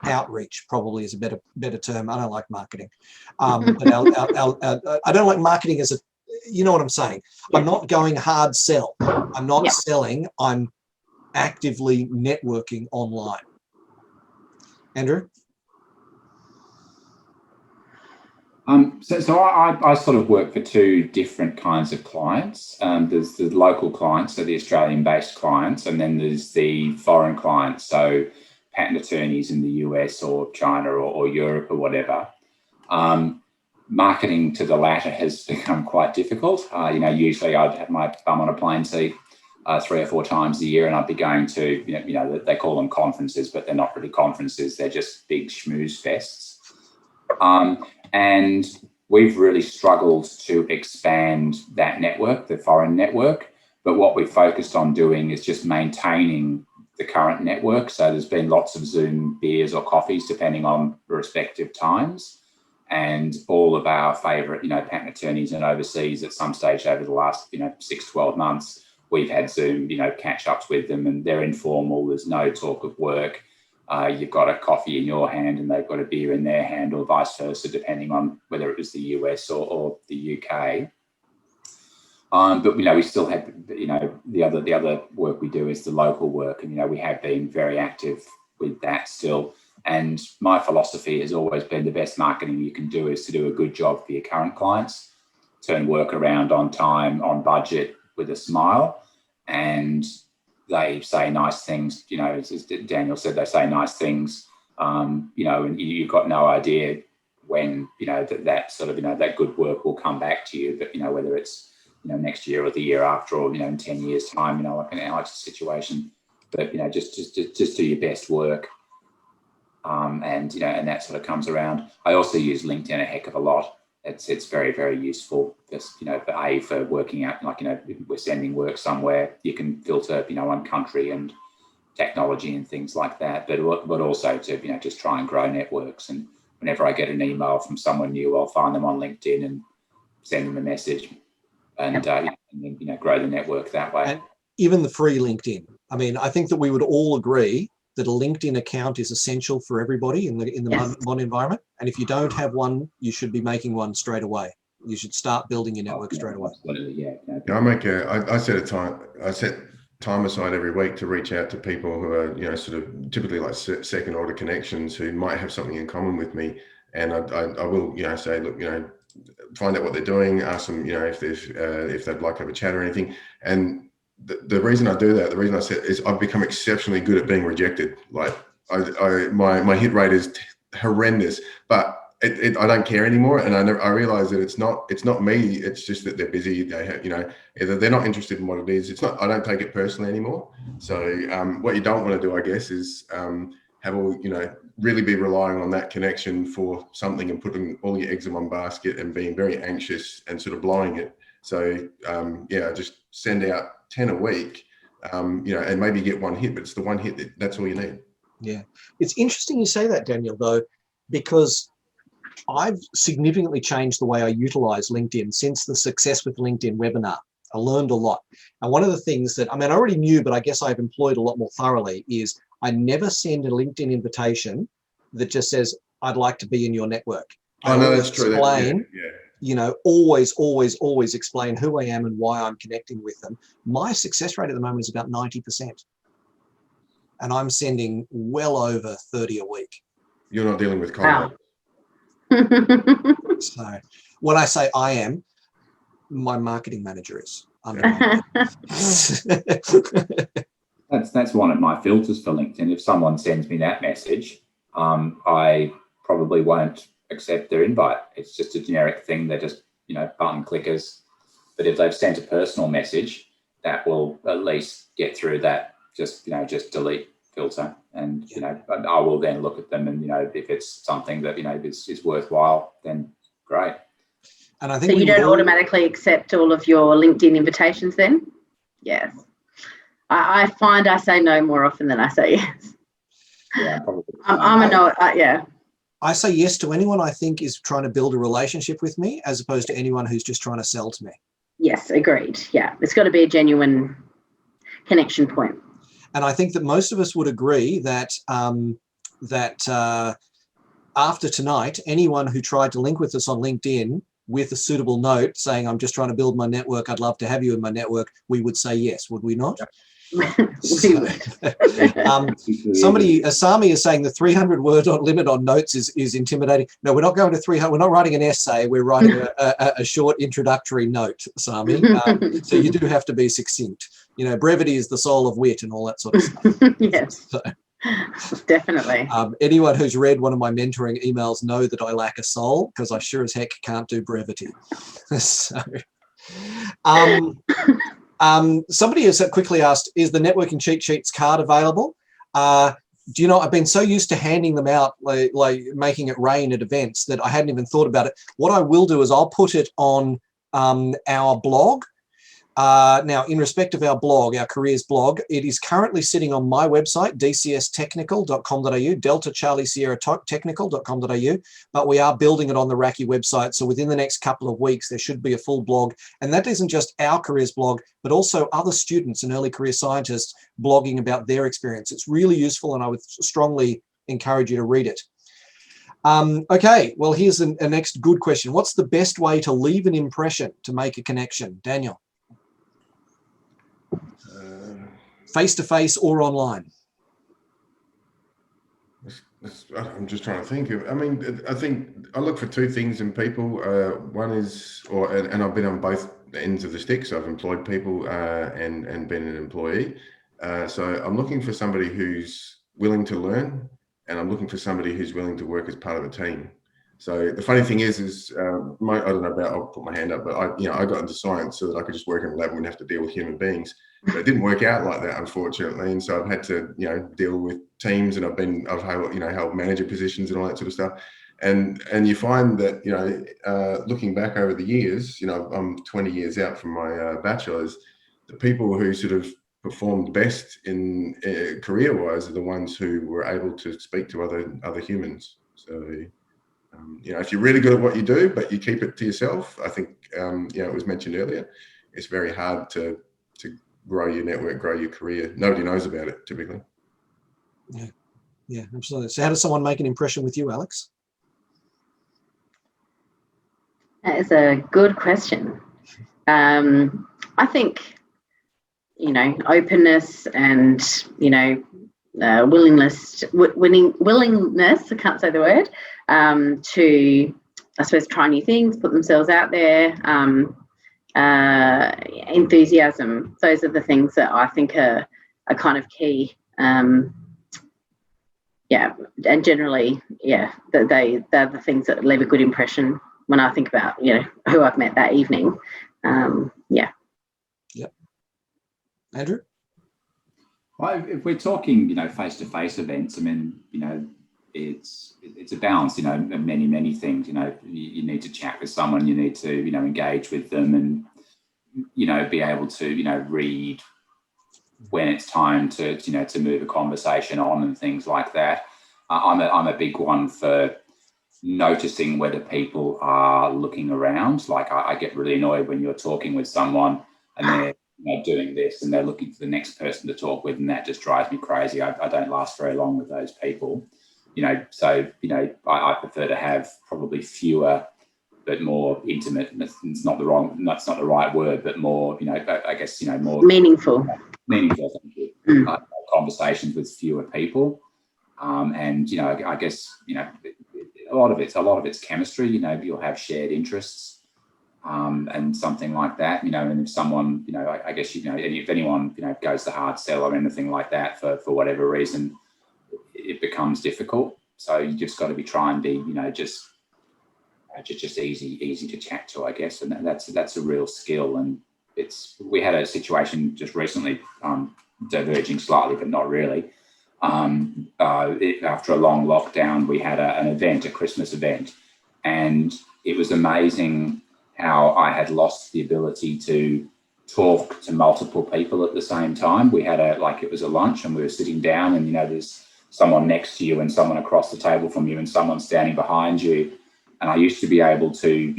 Speaker 1: outreach probably is a better term. I don't like marketing. But I don't like marketing as a, you know what I'm saying? Yeah. I'm not going hard sell. I'm not selling. I'm actively networking online. Andrew?
Speaker 5: So I sort of work for two different kinds of clients. There's the local clients, so the Australian-based clients, and then there's the foreign clients, so patent attorneys in the US or China or Europe or whatever. Marketing to the latter has become quite difficult. Usually I'd have my bum on a plane seat 3 or 4 times a year, and I'd be going to, they call them conferences, but they're not really conferences. They're just big schmooze fests. And we've really struggled to expand that network, the foreign network. But what we've focused on doing is just maintaining the current network. So there's been lots of Zoom beers or coffees, depending on the respective times. And all of our favourite, patent attorneys and overseas at some stage over the last, 6, 12 months, we've had Zoom, catch-ups with them, and they're informal. There's no talk of work. You've got a coffee in your hand and they've got a beer in their hand, or vice versa, depending on whether it was the US or the UK. But we still have, the other work we do is the local work, and we have been very active with that still. And my philosophy has always been the best marketing you can do is to do a good job for your current clients, turn work around on time, on budget, with a smile, and they say nice things, as Daniel said, they say nice things, and you've got no idea when, that good work will come back to you, but, whether it's, next year or the year after, or, in 10 years time, like an Alex's situation, but, just do your best work. and and that sort of comes around. I also use LinkedIn a heck of a lot. It's very, very useful. Just for working out, if we're sending work somewhere, you can filter on country and technology and things like that. But also to just try and grow networks. And whenever I get an email from someone new, I'll find them on LinkedIn and send them a message, and then grow the network that way.
Speaker 1: And even the free LinkedIn. I mean, I think that we would all agree that a LinkedIn account is essential for everybody in the
Speaker 4: Yes.
Speaker 1: modern environment. And if you don't have one, you should be making one straight away. You should start building your network straight away.
Speaker 5: Absolutely, yeah.
Speaker 3: I set time aside every week to reach out to people who are sort of typically like second order connections who might have something in common with me, and I will say, look, find out what they're doing, ask them if they'd like to have a chat or anything. And the reason I do that, the reason I said, is I've become exceptionally good at being rejected. Like my hit rate is horrendous, but I don't care anymore. And I realize that it's not me. It's just that they're busy. They have, either they're not interested in what it is. It's not, I don't take it personally anymore. So what you don't want to do, I guess, is have all, really be relying on that connection for something and putting all your eggs in one basket and being very anxious and sort of blowing it. So just send out 10 a week, and maybe get one hit, but it's the one hit that's all you need.
Speaker 1: Yeah. It's interesting you say that, Daniel, though, because I've significantly changed the way I utilize LinkedIn since the Success with LinkedIn webinar. I learned a lot. And one of the things that, I already knew, but I guess I've employed a lot more thoroughly, is I never send a LinkedIn invitation that just says, I'd like to be in your network.
Speaker 3: Oh, no, that's true.
Speaker 1: Always explain who I am and why I'm connecting with them. My success rate at the moment is about 90%. And I'm sending well over 30 a week.
Speaker 3: You're not dealing with content.
Speaker 1: So when I say I am, my marketing manager is.
Speaker 5: That's one of my filters for LinkedIn. If someone sends me that message, I probably won't accept their invite. It's just a generic thing. They're just, button clickers. But if they've sent a personal message, that will at least get through that just delete filter. And, I will then look at them and, if it's something that, is worthwhile, then great.
Speaker 1: And I think
Speaker 4: so you don't automatically accept all of your LinkedIn invitations then? Yes. I find I say no more often than I say yes.
Speaker 5: Yeah, probably.
Speaker 4: I'm a no, yeah.
Speaker 1: I say yes to anyone I think is trying to build a relationship with me, as opposed to anyone who's just trying to sell to me.
Speaker 4: Yes, agreed. Yeah, it's got to be a genuine connection point.
Speaker 1: And I think that most of us would agree that after tonight, anyone who tried to link with us on LinkedIn with a suitable note saying, I'm just trying to build my network, I'd love to have you in my network, we would say yes, would we not? Somebody, Asami is saying the 300-word limit on notes is intimidating. No, we're not going to 300. We're not writing an essay. We're writing a short introductory note, Asami. So you do have to be succinct. Brevity is the soul of wit and all that sort of stuff.
Speaker 4: Yes, so, definitely.
Speaker 1: Anyone who's read one of my mentoring emails know that I lack a soul, because I sure as heck can't do brevity. So, somebody has quickly asked, is the networking cheat sheets card available? Do you know, I've been so used to handing them out, like making it rain at events, that I hadn't even thought about it. What I will do is I'll put it on our blog. Now, in respect of our blog, our careers blog, it is currently sitting on my website, dcstechnical.com.au, Delta Charlie Sierra technical.com.au, but we are building it on the RACI website. So within the next couple of weeks, there should be a full blog. And that isn't just our careers blog, but also other students and early career scientists blogging about their experience. It's really useful, and I would strongly encourage you to read it. Okay, well, here's a next good question. What's the best way to leave an impression to make a connection? Daniel? Face-to-face or online?
Speaker 3: I'm just trying to think of, I think I look for two things in people. One is, and I've been on both ends of the stick, so I've employed people and been an employee. So I'm looking for somebody who's willing to learn, and I'm looking for somebody who's willing to work as part of a team. So the funny thing is I don't know about, I'll put my hand up, but I got into science so that I could just work in a lab and wouldn't have to deal with human beings. But it didn't work out like that, unfortunately. And so I've had to, deal with teams, and I've held manager positions and all that sort of stuff. And you find that, looking back over the years, I'm 20 years out from my bachelor's, the people who sort of performed best in career-wise are the ones who were able to speak to other humans. So, if you're really good at what you do, but you keep it to yourself, I think, it was mentioned earlier, it's very hard to grow your network, grow your career. Nobody knows about it typically.
Speaker 1: Yeah, absolutely. So how does someone make an impression with you, Alex?
Speaker 4: That is a good question. I think, openness and, willingness, I can't say the word, to, I suppose, try new things, put themselves out there, enthusiasm. Those are the things that I think are kind of key. And generally, they're the things that leave a good impression when I think about, who I've met that evening.
Speaker 1: Yep. Andrew?
Speaker 5: Well, if we're talking, face-to-face events, I mean, it's a balance, of many things. You need to chat with someone, you need to, engage with them, and, be able to, read when it's time to move a conversation on and things like that. I'm a big one for noticing whether people are looking around. Like I get really annoyed when you're talking with someone and they're doing this and they're looking for the next person to talk with, and that just drives me crazy. I don't last very long with those people. So I prefer to have probably fewer but more intimate. That's not the right word, but more, I guess, more
Speaker 4: meaningful.
Speaker 5: Thank you. Conversations with fewer people, and I guess a lot of it's chemistry. You'll have shared interests, and something like that. And if someone, I guess if anyone goes the hard sell or anything like that for whatever reason, it becomes difficult. So you just got to be trying to be just easy to chat to, I guess, and that's a real skill. And we had a situation just recently, diverging slightly, but not really. After a long lockdown, we had a Christmas event, and it was amazing how I had lost the ability to talk to multiple people at the same time. We had it was a lunch, and we were sitting down, and there's someone next to you and someone across the table from you and someone standing behind you. And I used to be able to,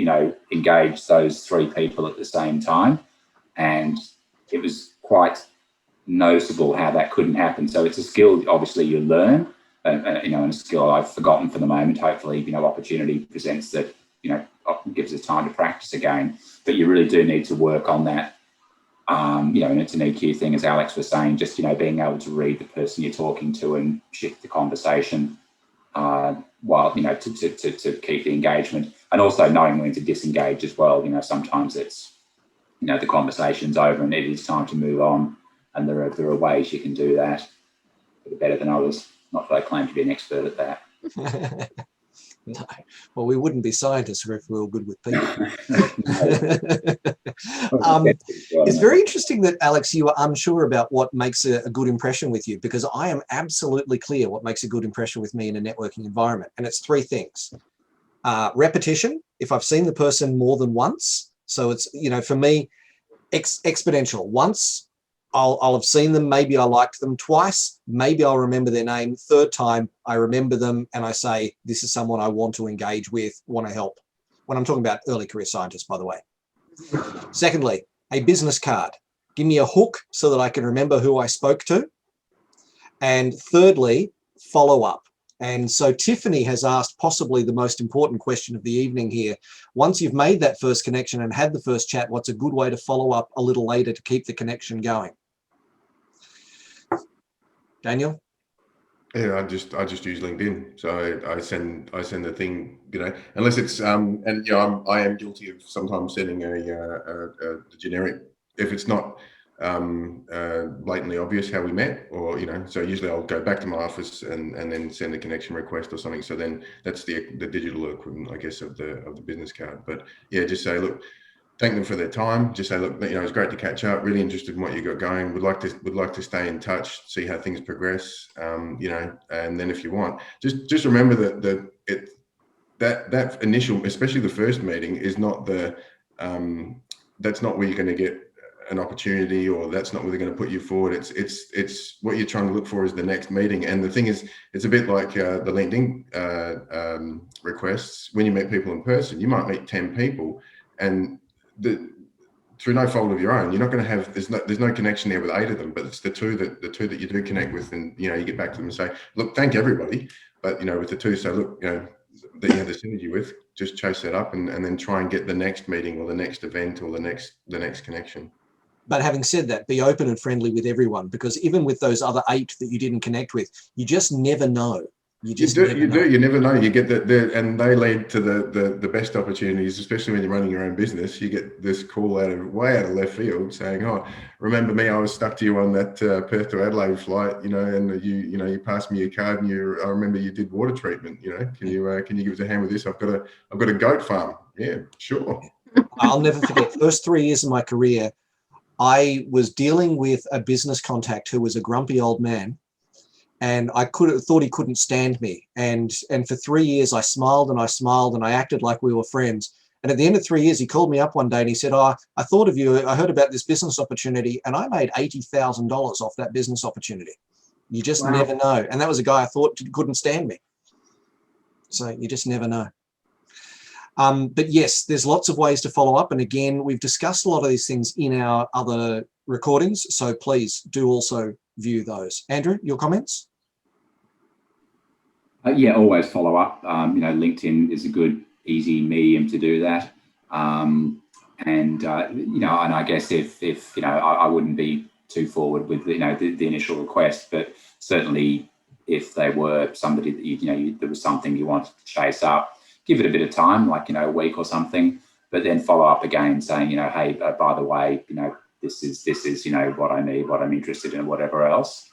Speaker 5: engage those three people at the same time. And it was quite noticeable how that couldn't happen. So it's a skill, obviously, you learn, and a skill I've forgotten for the moment. Hopefully, opportunity presents that, gives us time to practice again. But you really do need to work on that. And it's an EQ thing, as Alex was saying, just, being able to read the person you're talking to and shift the conversation while, to keep the engagement, and also knowing when to disengage as well. Sometimes it's, the conversation's over and it is time to move on. And there are ways you can do that better than others. Not that I claim to be an expert at that.
Speaker 1: No. Well, we wouldn't be scientists if we were good with people. It's very interesting that, Alex, you are unsure about what makes a good impression with you, because I am absolutely clear what makes a good impression with me in a networking environment. And it's three things. Repetition, if I've seen the person more than once. So it's, for me, exponential. Once, I'll have seen them, maybe I liked them. Twice, maybe I'll remember their name. Third time, I remember them and I say, this is someone I want to engage with, want to help. When I'm talking about early career scientists, by the way. Secondly, a business card. Give me a hook so that I can remember who I spoke to. And thirdly, follow up. And so Tiffany has asked possibly the most important question of the evening here. Once you've made that first connection and had the first chat, what's a good way to follow up a little later to keep the connection going? Daniel?
Speaker 3: Yeah, I just use LinkedIn. So I send the thing, unless it's I am guilty of sometimes sending a generic. If it's not blatantly obvious how we met, or so usually I'll go back to my office and then send a connection request or something. So then that's the digital equivalent, I guess, of the business card. But yeah, just say, look, thank them for their time. Just say, look, it's great to catch up. Really interested in what you got going. Would like to stay in touch, see how things progress. And then if you want, just remember that initial, especially the first meeting, is not that's not where you're going to get an opportunity, or that's not where they're going to put you forward. It's what you're trying to look for is the next meeting. And the thing is, it's a bit like the LinkedIn requests. When you meet people in person, you might meet 10 people, and through no fault of your own, you're not going to have, there's no connection there with 8 of them, but it's the two that you do connect with, and you get back to them and say, look, thank everybody, but with the 2, say, look, that you have the synergy with, just chase that up and then try and get the next meeting or the next event or the next connection.
Speaker 1: But having said that, be open and friendly with everyone, because even with those other 8 that you didn't connect with, you just never know. You never know. You get that, and they lead to the best opportunities, especially when you're running your own business. You get this call way out of left field saying, "Oh, remember me? I was stuck to you on that Perth to Adelaide flight, and you passed me your card, and I remember you did water treatment. Can you give us a hand with this? I've got a goat farm. Yeah, sure." I'll never forget. First 3 years of my career, I was dealing with a business contact who was a grumpy old man. And I thought he couldn't stand me. And for 3 years, I smiled and I acted like we were friends. And at the end of 3 years, he called me up one day and he said, "Oh, I thought of you. I heard about this business opportunity, and I made $80,000 off that business opportunity." You just never know. And that was a guy I thought couldn't stand me. So you just never know. But yes, there's lots of ways to follow up. And again, we've discussed a lot of these things in our other recordings. So please do also view those. Andrew, your comments?
Speaker 5: Yeah, always follow up. LinkedIn is a good, easy medium to do that. And I guess if I wouldn't be too forward with the initial request, but certainly if they were somebody that there was something you wanted to chase up, give it a bit of time, like a week or something, but then follow up again saying, hey, by the way, this is what I need, what I'm interested in, whatever else.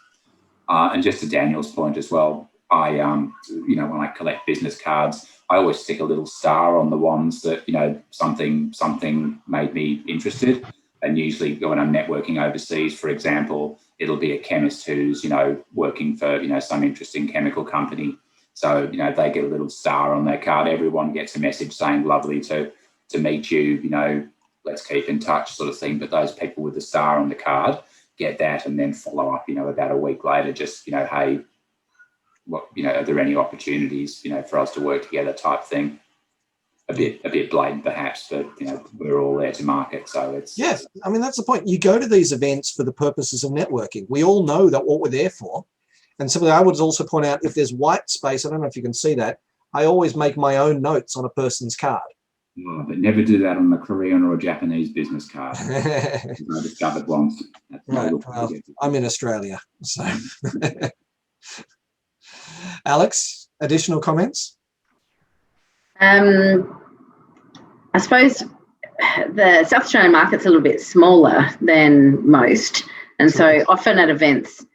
Speaker 5: And just to Daniel's point as well, I when I collect business cards, I always stick a little star on the ones that something made me interested. And usually when I'm networking overseas, for example, it'll be a chemist who's working for some interesting chemical company. So they get a little star on their card. Everyone gets a message saying lovely to meet you. Let's keep in touch, sort of thing. But those people with the star on the card get that, and then follow up about a week later, just hey, what are there any opportunities for us to work together, type thing. A bit blatant perhaps, but we're all there to market, so it's
Speaker 1: I mean, that's the point. You go to these events for the purposes of networking. We all know that what we're there for. And something I would also point out, if there's white space, I don't know if you can see that, I always make my own notes on a person's card.
Speaker 5: Oh, but never do that on a Korean or a Japanese business card. I discovered once.
Speaker 1: Right, well, I'm in Australia, so. Alex, additional comments?
Speaker 4: I suppose the South Australian market's a little bit smaller than most. And so often at events,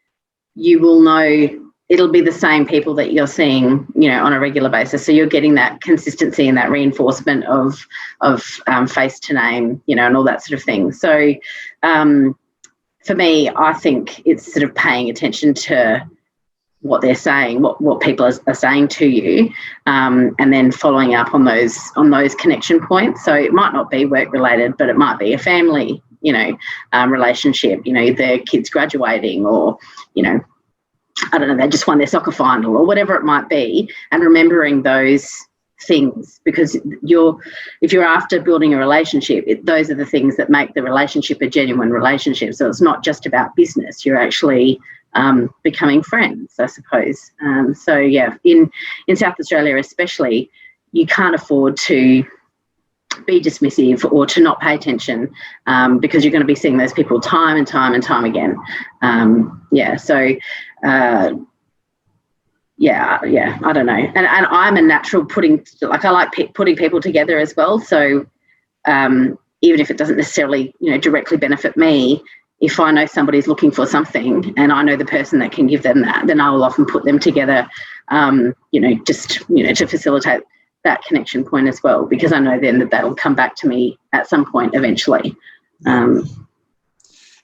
Speaker 4: you will know it'll be the same people that you're seeing, on a regular basis. So you're getting that consistency and that reinforcement of face to name, and all that sort of thing. So for me, I think it's sort of paying attention to what they're saying, what people are saying to you, and then following up on those connection points. So it might not be work related, but it might be a family, relationship, their kids graduating, or, I don't know, they just won their soccer final or whatever it might be, and remembering those things, because if you're after building a relationship, those are the things that make the relationship a genuine relationship. So it's not just about business, you're actually becoming friends, I suppose. So yeah, in South Australia especially, you can't afford to be dismissive or to not pay attention, because you're going to be seeing those people time and time and time again. I don't know. And I'm a natural I like putting people together as well. So even if it doesn't necessarily, directly benefit me, if I know somebody's looking for something and I know the person that can give them that, then I will often put them together, to facilitate that connection point as well, because I know then that that'll come back to me at some point eventually.
Speaker 1: And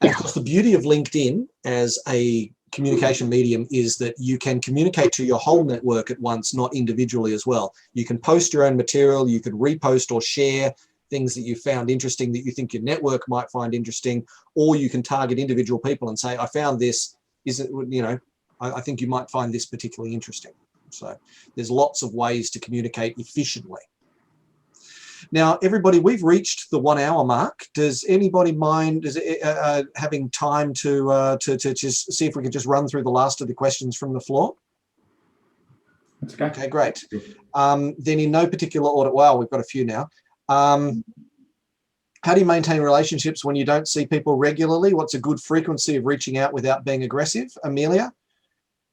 Speaker 1: of course, the beauty of LinkedIn as a communication medium is that you can communicate to your whole network at once, not individually as well. You can post your own material, you could repost or share things that you found interesting that you think your network might find interesting, or you can target individual people and say, I found this, I think you might find this particularly interesting. So there's lots of ways to communicate efficiently. Now, everybody, we've reached the 1 hour mark. Does anybody mind having time to just see if we can just run through the last of the questions from the floor?
Speaker 5: That's okay.
Speaker 1: Okay, great. Then in no particular order, wow, we've got a few now. How do you maintain relationships when you don't see people regularly? What's a good frequency of reaching out without being aggressive? Amelia?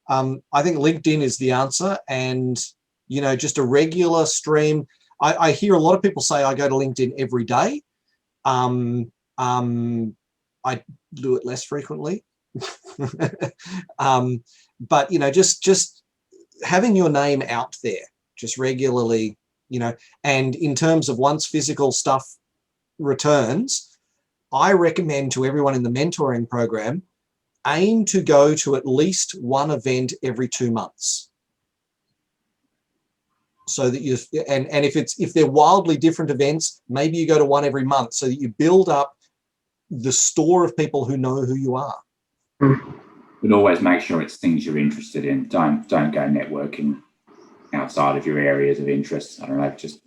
Speaker 1: I think LinkedIn is the answer, and, just a regular stream. I hear a lot of people say I go to LinkedIn every day. I do it less frequently. But, just having your name out there, just regularly, and in terms of once physical stuff returns, I recommend to everyone in the mentoring program, aim to go to at least one event every 2 months. So that and if they're wildly different events, maybe you go to one every month so that you build up the store of people who know who you are.
Speaker 5: But always make sure it's things you're interested in. Don't go networking outside of your areas of interest. I don't know, I don't think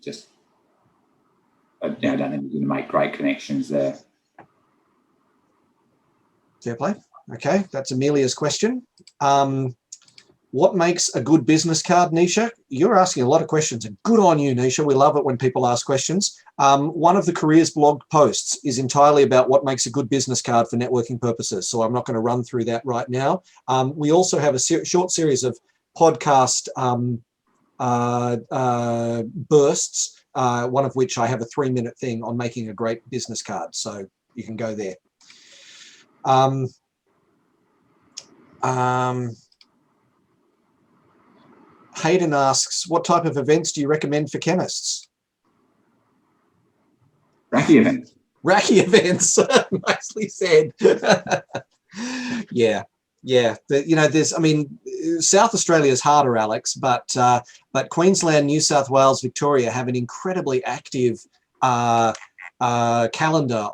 Speaker 5: you're going to make great connections there.
Speaker 1: Fair play. Okay, that's Amelia's question. What makes a good business card, Nisha? You're asking a lot of questions, and good on you, Nisha. We love it when people ask questions. One of the careers blog posts is entirely about what makes a good business card for networking purposes, so I'm not going to run through that right now. We also have a short series of podcast bursts, one of which I have a 3-minute thing on making a great business card, so you can go there. Hayden asks, what type of events do you recommend for chemists?
Speaker 5: RACI events.
Speaker 1: RACI events. Nicely said. Yeah. There's, South Australia is harder, Alex, but Queensland, New South Wales, Victoria have an incredibly active calendar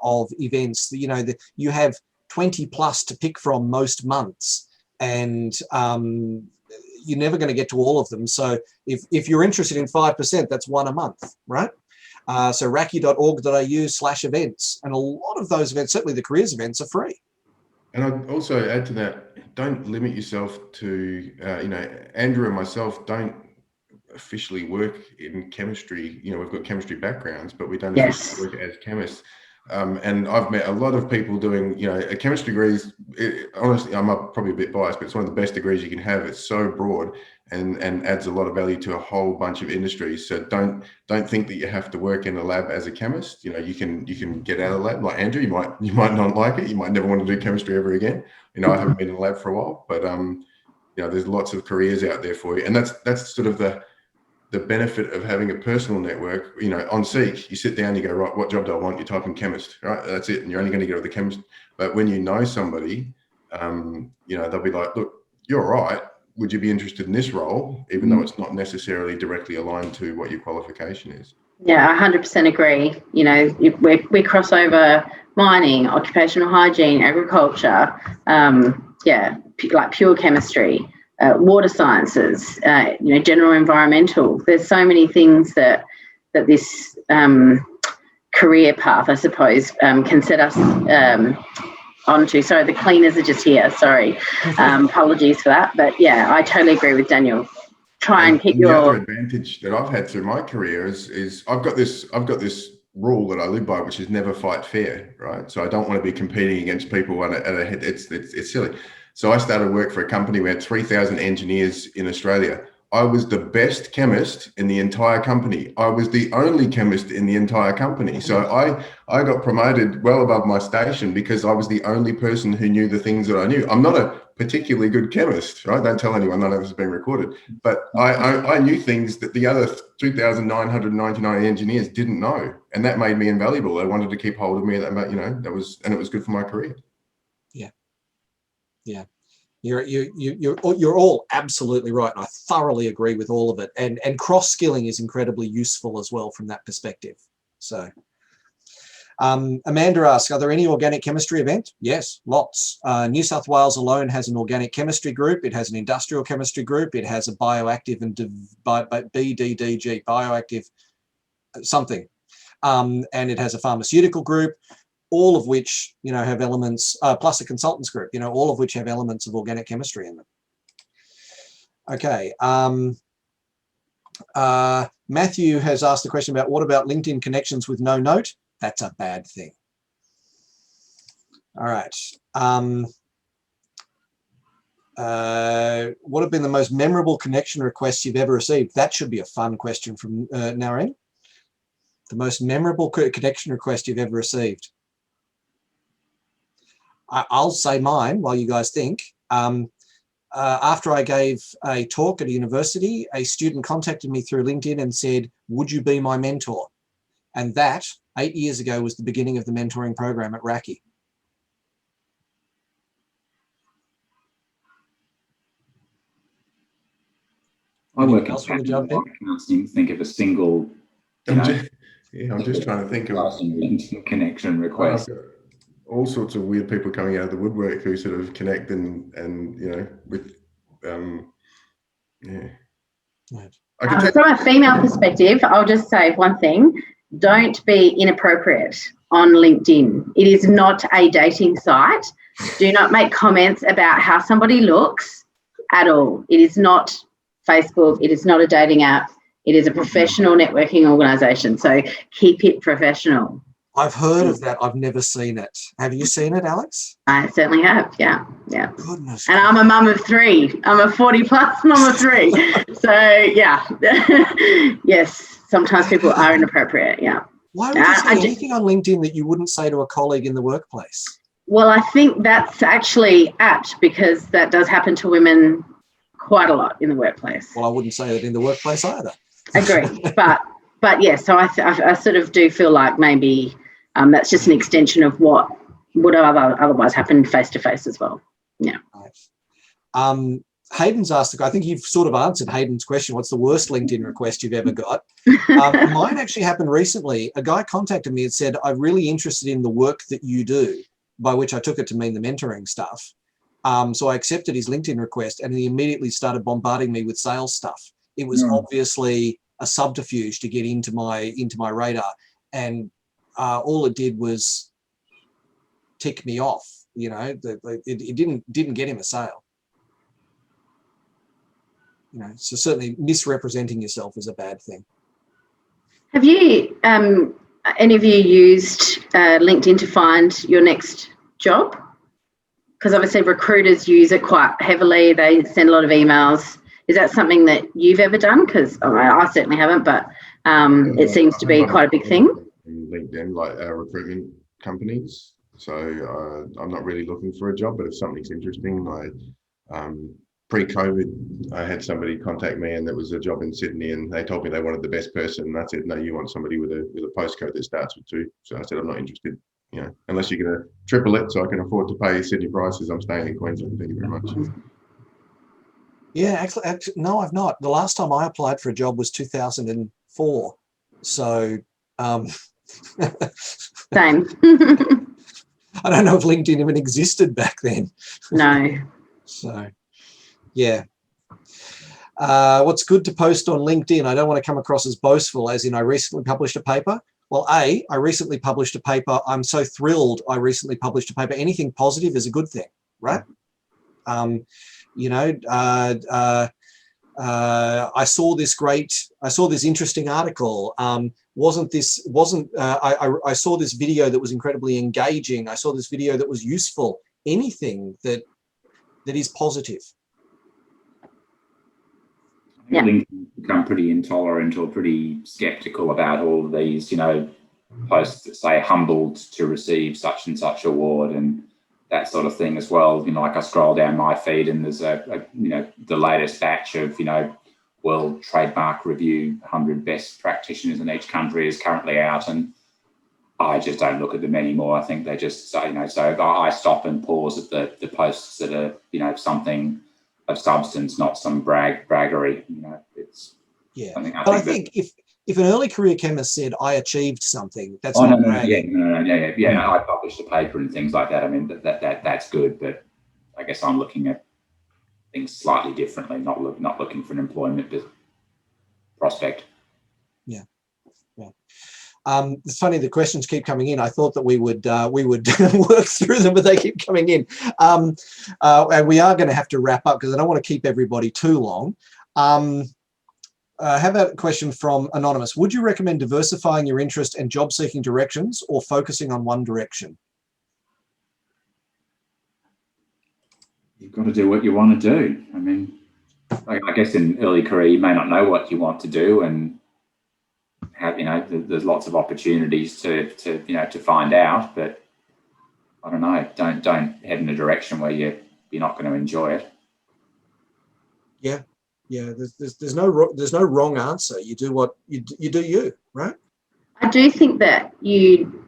Speaker 1: of events. You have 20 plus to pick from most months, and you're never going to get to all of them. So if you're interested in 5%, that's one a month, right? So raci.org.au/events. And a lot of those events, certainly the careers events, are free.
Speaker 3: And I'd also add to that, don't limit yourself to, Andrew and myself don't officially work in chemistry. We've got chemistry backgrounds, but we don't officially work as chemists. And I've met a lot of people doing, a chemistry degree. Honestly, I'm probably a bit biased, but it's one of the best degrees you can have. It's so broad and adds a lot of value to a whole bunch of industries. So don't think that you have to work in a lab as a chemist. You can get out of the lab. Like Andrew, you might not like it. You might never want to do chemistry ever again. I haven't been in a lab for a while, but there's lots of careers out there for you, and that's sort of the benefit of having a personal network. On Seek, you sit down, you go, right, what job do I want? You type in chemist, right? That's it. And you're only going to go to the chemist. But when you know somebody, they'll be like, look, you're right. Would you be interested in this role? Even though it's not necessarily directly aligned to what your qualification is.
Speaker 4: Yeah, I 100% agree. We cross over mining, occupational hygiene, agriculture, like pure chemistry, water sciences, general environmental. There's so many things that this career path, I suppose, can set us onto. Sorry, the cleaners are just here. Sorry, apologies for that. But yeah, I totally agree with Daniel. Try and keep
Speaker 3: the other advantage that I've had through my career is I've got this rule that I live by, which is never fight fair, right? So I don't want to be competing against people at a head. It's silly. So I started work for a company. We had 3,000 engineers in Australia. I was the best chemist in the entire company. I was the only chemist in the entire company. So I got promoted well above my station because I was the only person who knew the things that I knew. I'm not a particularly good chemist, right? Don't tell anyone, none of this has been recorded. But I knew things that the other 2,999 engineers didn't know. And that made me invaluable. They wanted to keep hold of me. And it was good for my career.
Speaker 1: Yeah. Yeah. You're all absolutely right. And I thoroughly agree with all of it. And cross-skilling is incredibly useful as well from that perspective. So Amanda asks, are there any organic chemistry events? Yes, lots. New South Wales alone has an organic chemistry group. It has an industrial chemistry group. It has a bioactive and BDDG, bioactive something. And it has a pharmaceutical group, all of which, have elements, plus a consultants group, all of which have elements of organic chemistry in them. Okay. Matthew has asked the question about what about LinkedIn connections with no note? That's a bad thing. All right. What have been the most memorable connection requests you've ever received? That should be a fun question from Naren. The most memorable connection request you've ever received. I'll say mine while you guys think. After I gave a talk at a university, a student contacted me through LinkedIn and said, would you be my mentor? And that, 8 years ago, was the beginning of the mentoring program at RACI.
Speaker 5: I work in
Speaker 1: else want to jump in?
Speaker 5: I can't think of a single.
Speaker 3: I'm just trying to think of
Speaker 5: LinkedIn connection request.
Speaker 3: All sorts of weird people coming out of the woodwork who sort of connect and with yeah.
Speaker 4: Right. From a female perspective, I'll just say one thing: don't be inappropriate on LinkedIn. It is not a dating site. Do not make comments about how somebody looks at all. It is not Facebook. It is not a dating app. It is a professional networking organisation. So keep it professional.
Speaker 1: I've heard of that. I've never seen it. Have you seen it, Alex?
Speaker 4: I certainly have. Yeah.
Speaker 1: Goodness.
Speaker 4: And I'm a mum of 3. I'm a 40+ mum of 3. So yeah. Yes. Sometimes people are inappropriate. Yeah.
Speaker 1: Why would you say anything on LinkedIn that you wouldn't say to a colleague in the workplace?
Speaker 4: Well, I think that's actually apt because that does happen to women quite a lot in the workplace.
Speaker 1: Well, I wouldn't say that in the workplace either.
Speaker 4: Agree. But yeah, so I sort of do feel like maybe that's just an extension of what would have otherwise happened face to face as well. Yeah.
Speaker 1: Right. Hayden's asked, I think you've sort of answered Hayden's question. What's the worst LinkedIn request you've ever got? Mine actually happened recently. A guy contacted me and said, I'm really interested in the work that you do, by which I took it to mean the mentoring stuff. So I accepted his LinkedIn request and he immediately started bombarding me with sales stuff. It was obviously a subterfuge to get into my radar. And all it did was tick me off. It didn't get him a sale. So certainly misrepresenting yourself is a bad thing.
Speaker 4: Have you, any of you used LinkedIn to find your next job? Because obviously recruiters use it quite heavily. They send a lot of emails. Is that something that you've ever done? Because I certainly haven't, but it seems to be quite a big thing.
Speaker 3: LinkedIn, like recruitment companies. So I'm not really looking for a job, but if something's interesting, pre-COVID, I had somebody contact me, and there was a job in Sydney, and they told me they wanted the best person. And I said, no, you want somebody with a postcode that starts with 2. So I said, I'm not interested. Unless you're going to triple it so I can afford to pay Sydney prices. I'm staying in Queensland. Thank you very much.
Speaker 1: Yeah, actually, no, I've not. The last time I applied for a job was 2004. So,
Speaker 4: same.
Speaker 1: I don't know if LinkedIn even existed back then.
Speaker 4: No.
Speaker 1: So, yeah. What's good to post on LinkedIn? I don't want to come across as boastful, as in I recently published a paper. Well, I recently published a paper. I'm so thrilled I recently published a paper. Anything positive is a good thing, right? I saw this interesting article. I saw this video that was incredibly engaging. I saw this video that was useful. Anything that is positive.
Speaker 4: Yeah.
Speaker 5: LinkedIn's become pretty intolerant or pretty skeptical about all of these, posts that say humbled to receive such and such award and that sort of thing as well. Like I scroll down my feed and there's the latest batch of, World Trademark Review 100 best practitioners in each country is currently out, and I just don't look at them anymore. I think they just say, so I stop and pause at the posts that are, something of substance, not some braggery. It's
Speaker 1: But I think if an early career chemist said, I achieved something, that's
Speaker 5: no,
Speaker 1: bragging.
Speaker 5: I published a paper and things like that. I mean, that's good, but I guess I'm looking at things slightly differently, not looking for an employment prospect.
Speaker 1: Yeah. It's funny, the questions keep coming in. I thought that we would work through them, but they keep coming in. And we are going to have to wrap up because I don't want to keep everybody too long. How about a question from Anonymous? Would you recommend diversifying your interest and job-seeking directions or focusing on one direction?
Speaker 5: You've got to do what you want to do. I mean, I guess in early career, you may not know what you want to do, and have, there's lots of opportunities to find out, but I don't know, don't head in a direction where you're not going to enjoy it. Yeah.
Speaker 1: There's no wrong answer. You do what you do, right?
Speaker 4: I do think that you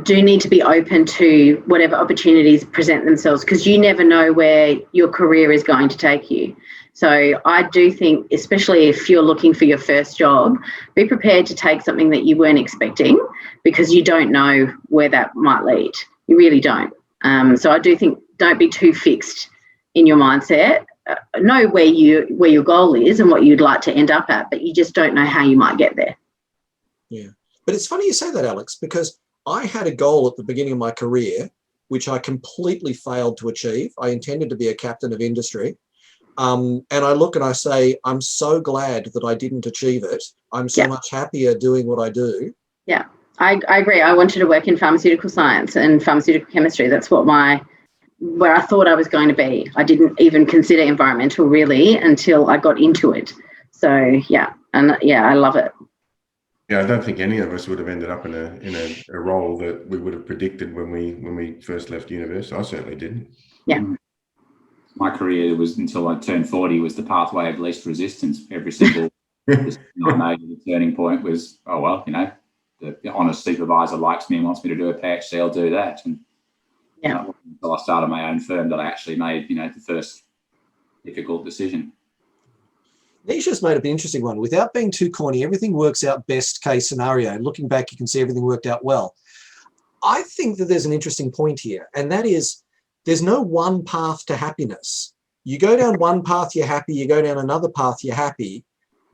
Speaker 4: do need to be open to whatever opportunities present themselves, because you never know where your career is going to take you. So I do think, especially if you're looking for your first job, be prepared to take something that you weren't expecting, because you don't know where that might lead. You really don't. So I do think, don't be too fixed in your mindset. Know where your goal is and what you'd like to end up at, but you just don't know how you might get there.
Speaker 1: Yeah, but it's funny you say that, Alex, because I had a goal at the beginning of my career, which I completely failed to achieve. I intended to be a captain of industry. And I look and I say, I'm so glad that I didn't achieve it. I'm so much happier doing what I do.
Speaker 4: Yeah, I agree. I wanted to work in pharmaceutical science and pharmaceutical chemistry. That's where I thought I was going to be. I didn't even consider environmental really until I got into it. So I love it.
Speaker 3: Yeah, I don't think any of us would have ended up in a role that we would have predicted when we first left university. I certainly didn't.
Speaker 4: Yeah.
Speaker 5: My career was, until I turned 40, was the pathway of least resistance. Every single decision I made, the turning point was, the honest supervisor likes me and wants me to do a PhD, I'll do that. And until I started my own firm that I actually made, the first difficult decision.
Speaker 1: Nisha's made up an interesting one. Without being too corny, everything works out best case scenario. Looking back, you can see everything worked out well. I think that there's an interesting point here, and that is there's no one path to happiness. You go down one path, you're happy. You go down another path, you're happy,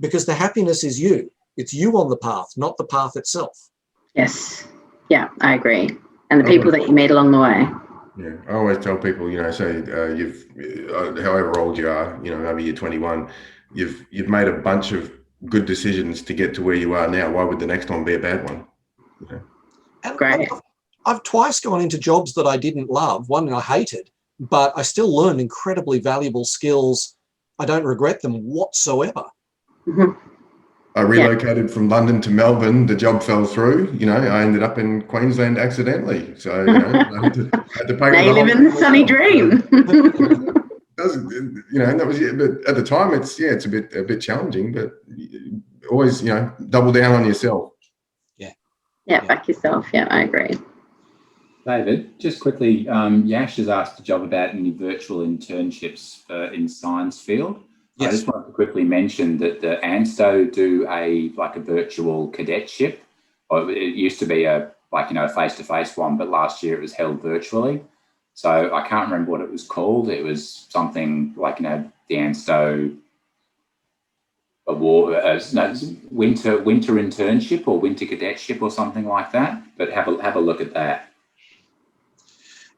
Speaker 1: because the happiness is you. It's you on the path, not the path itself.
Speaker 4: Yes. Yeah, I agree. And the people that you meet along the way.
Speaker 3: Yeah, I always tell people, say you've, however old you are, maybe you're 21, you've made a bunch of good decisions to get to where you are now. Why would the next one be a bad one?
Speaker 1: And
Speaker 4: great.
Speaker 1: I've twice gone into jobs that I didn't love. One I hated, but I still learned incredibly valuable skills. I don't regret them whatsoever.
Speaker 4: Mm-hmm.
Speaker 3: I relocated from London to Melbourne. The job fell through. I ended up in Queensland accidentally. So, I had to pay.
Speaker 4: Now you live in the sunny dream.
Speaker 3: And that was it. But at the time, it's a bit challenging. But always, double down on yourself.
Speaker 4: Yeah, back yourself. Yeah, I agree.
Speaker 5: David, just quickly, Yash has asked a job about any virtual internships in science field. Yes. I just wanted to quickly mention that the ANSTO do a virtual cadetship. It used to be a face-to-face one, but last year it was held virtually. So I can't remember what it was called. It was something like the ANSTO award, winter internship or winter cadetship or something like that. But have a look at that.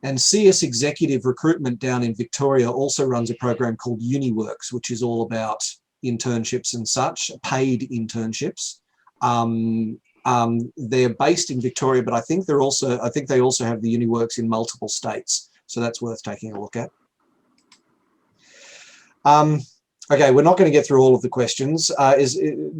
Speaker 1: And CS Executive Recruitment down in Victoria also runs a program called UniWorks, which is all about internships and such, paid internships. They're based in Victoria, but I think they also have the UniWorks in multiple states. So that's worth taking a look at. Okay, we're not going to get through all of the questions.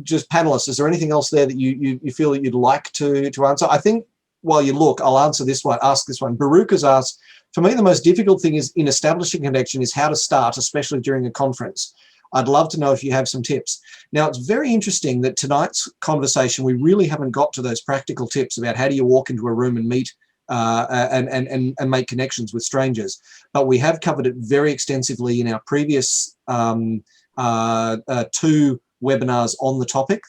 Speaker 1: Just panelists, is there anything else there that you feel that you'd like to answer? I think while you look, I'll answer this one, ask this one. Baruch has asked, for me, the most difficult thing is in establishing connection is how to start, especially during a conference. I'd love to know if you have some tips. Now, it's very interesting that tonight's conversation, we really haven't got to those practical tips about how do you walk into a room and meet and make connections with strangers. But we have covered it very extensively in our previous 2 webinars on the topic.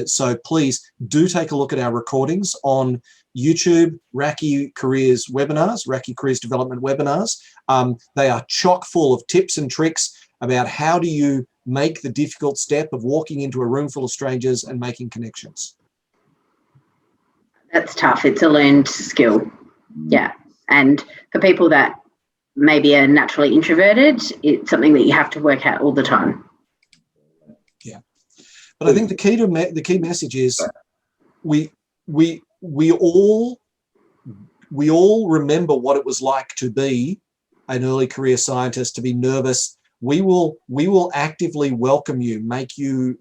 Speaker 1: So please do take a look at our recordings on YouTube, RACI Careers webinars, RACI Careers Development webinars. They are chock full of tips and tricks about how do you make the difficult step of walking into a room full of strangers and making connections.
Speaker 4: That's tough. It's a learned skill. Yeah. And for people that maybe are naturally introverted, it's something that you have to work out all the time.
Speaker 1: Yeah. But I think the key message is we all remember what it was like to be an early career scientist, to be nervous. We will actively welcome you, make you,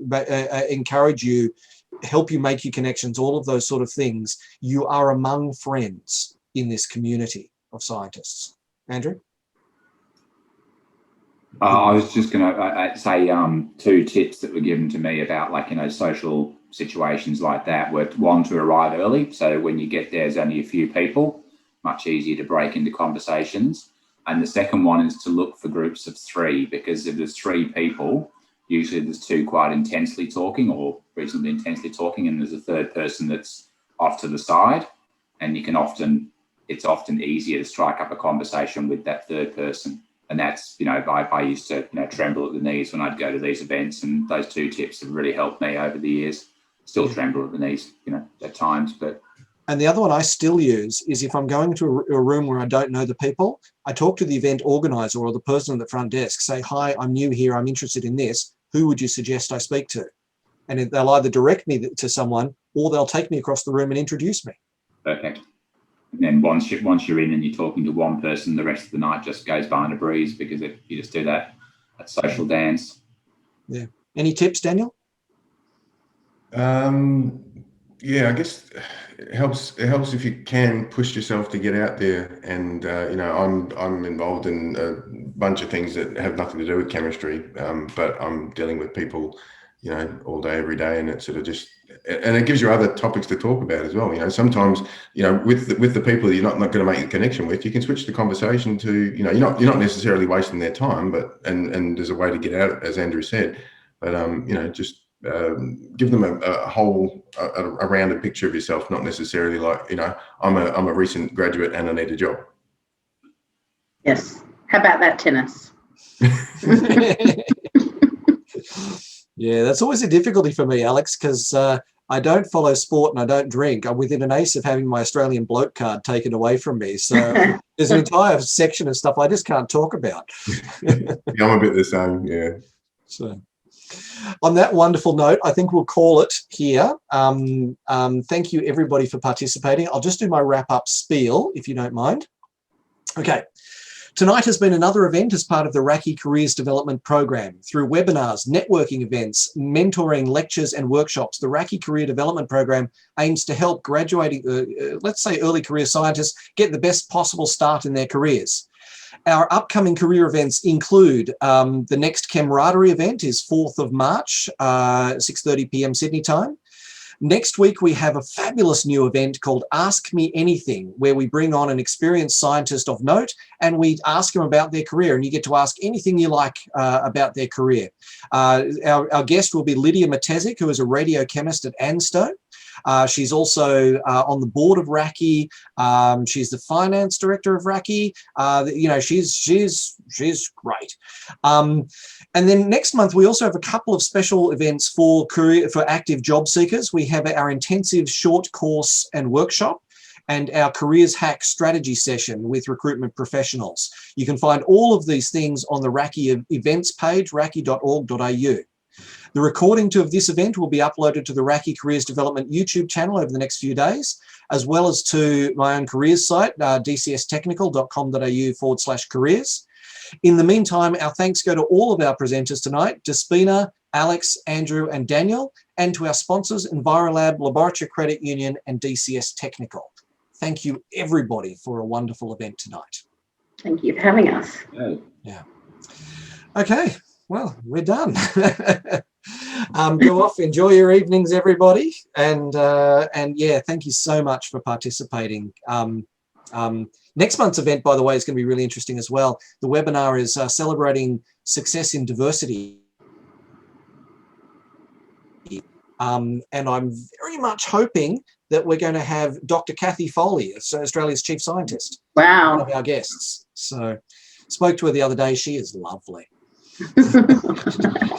Speaker 1: encourage you, help you make your connections, all of those sort of things. You are among friends in this community of scientists. Andrew?
Speaker 5: I was just going to say 2 tips that were given to me about, like, social situations like that were, 1, to arrive early. So when you get there, there's only a few people, much easier to break into conversations. And the second one is to look for groups of 3, because if there's 3 people, usually there's 2 quite intensely talking or reasonably intensely talking, and there's a 3rd person that's off to the side. And it's often easier to strike up a conversation with that 3rd person. And that's, I used to, tremble at the knees when I'd go to these events, and those 2 tips have really helped me over the years. Still tremble at the knees, at times, but.
Speaker 1: And the other one I still use is if I'm going to a room where I don't know the people, I talk to the event organizer or the person at the front desk, say, hi, I'm new here, I'm interested in this. Who would you suggest I speak to? And they'll either direct me to someone or they'll take me across the room and introduce me.
Speaker 5: Perfect. And then once you're in and you're talking to one person, the rest of the night just goes by in a breeze, because you just do that social dance.
Speaker 1: Yeah. Any tips, Daniel?
Speaker 3: Yeah, I guess it helps if you can push yourself to get out there. And I'm involved in a bunch of things that have nothing to do with chemistry, but I'm dealing with people, all day, every day, and it sort of and it gives you other topics to talk about as well. Sometimes, with the people you're not going to make a connection with, you can switch the conversation to, you're not necessarily wasting their time, but and there's a way to get out, as Andrew said, but just give them a rounded picture of yourself, not necessarily like, I'm a recent graduate and I need a job.
Speaker 4: Yes. How about that, tennis?
Speaker 1: Yeah, that's always a difficulty for me, Alex, because I don't follow sport and I don't drink. I'm within an ace of having my Australian bloke card taken away from me. So there's an entire section of stuff I just can't talk about.
Speaker 3: Yeah, I'm a bit the same, yeah.
Speaker 1: So on that wonderful note, I think we'll call it here. Thank you, everybody, for participating. I'll just do my wrap-up spiel, if you don't mind. Okay. Tonight has been another event as part of the RACI Careers Development Program. Through webinars, networking events, mentoring, lectures and workshops, the RACI Career Development Program aims to help graduating, let's say early career scientists, get the best possible start in their careers. Our upcoming career events include the next Camaraderie event is 4th of March, 6:30 p.m. Sydney time. Next week, we have a fabulous new event called Ask Me Anything, where we bring on an experienced scientist of note and we ask them about their career, and you get to ask anything you like about their career. Our guest will be Lydia Matezic, who is a radiochemist at ANSTO. She's also on the board of RACI. She's the finance director of RACI. She's great. And then next month, we also have a couple of special events for active job seekers. We have our intensive short course and workshop and our Careers Hack strategy session with recruitment professionals. You can find all of these things on the RACI events page, raci.org.au. The recording of this event will be uploaded to the RACI Careers Development YouTube channel over the next few days, as well as to my own careers site, dcstechnical.com.au/careers. In the meantime, our thanks go to all of our presenters tonight, Despina, Alex, Andrew, and Daniel, and to our sponsors, Envirolab, Laboratory Credit Union, and DCS Technical. Thank you, everybody, for a wonderful event tonight.
Speaker 4: Thank you for having us.
Speaker 1: Yeah. Okay, well, we're done. Go off, enjoy your evenings, everybody, and yeah, thank you so much for participating. Next month's event, by the way, is going to be really interesting as well. The webinar is celebrating success in diversity. And I'm very much hoping that we're going to have Dr. Kathy Foley, Australia's chief scientist,
Speaker 4: Wow.
Speaker 1: one of our guests. So spoke to her the other day. She is lovely.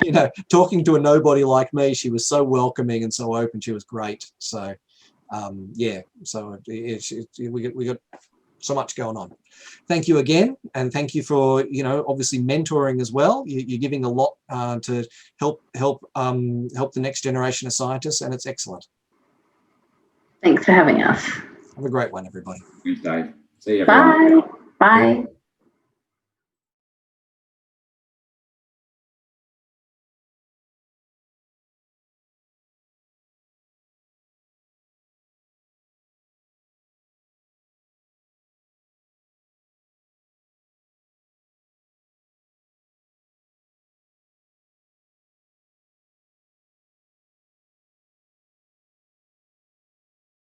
Speaker 1: You know, talking to a nobody like me, she was so welcoming and so open. She was great. So yeah, so we got so much going on. Thank you again, and thank you for, you know, obviously mentoring as well. You're giving a lot to help the next generation of scientists, and it's excellent.
Speaker 4: Thanks for having us.
Speaker 1: Have a great one, everybody.
Speaker 5: Thanks, Dave. See you, everyone.
Speaker 4: Bye. Bye.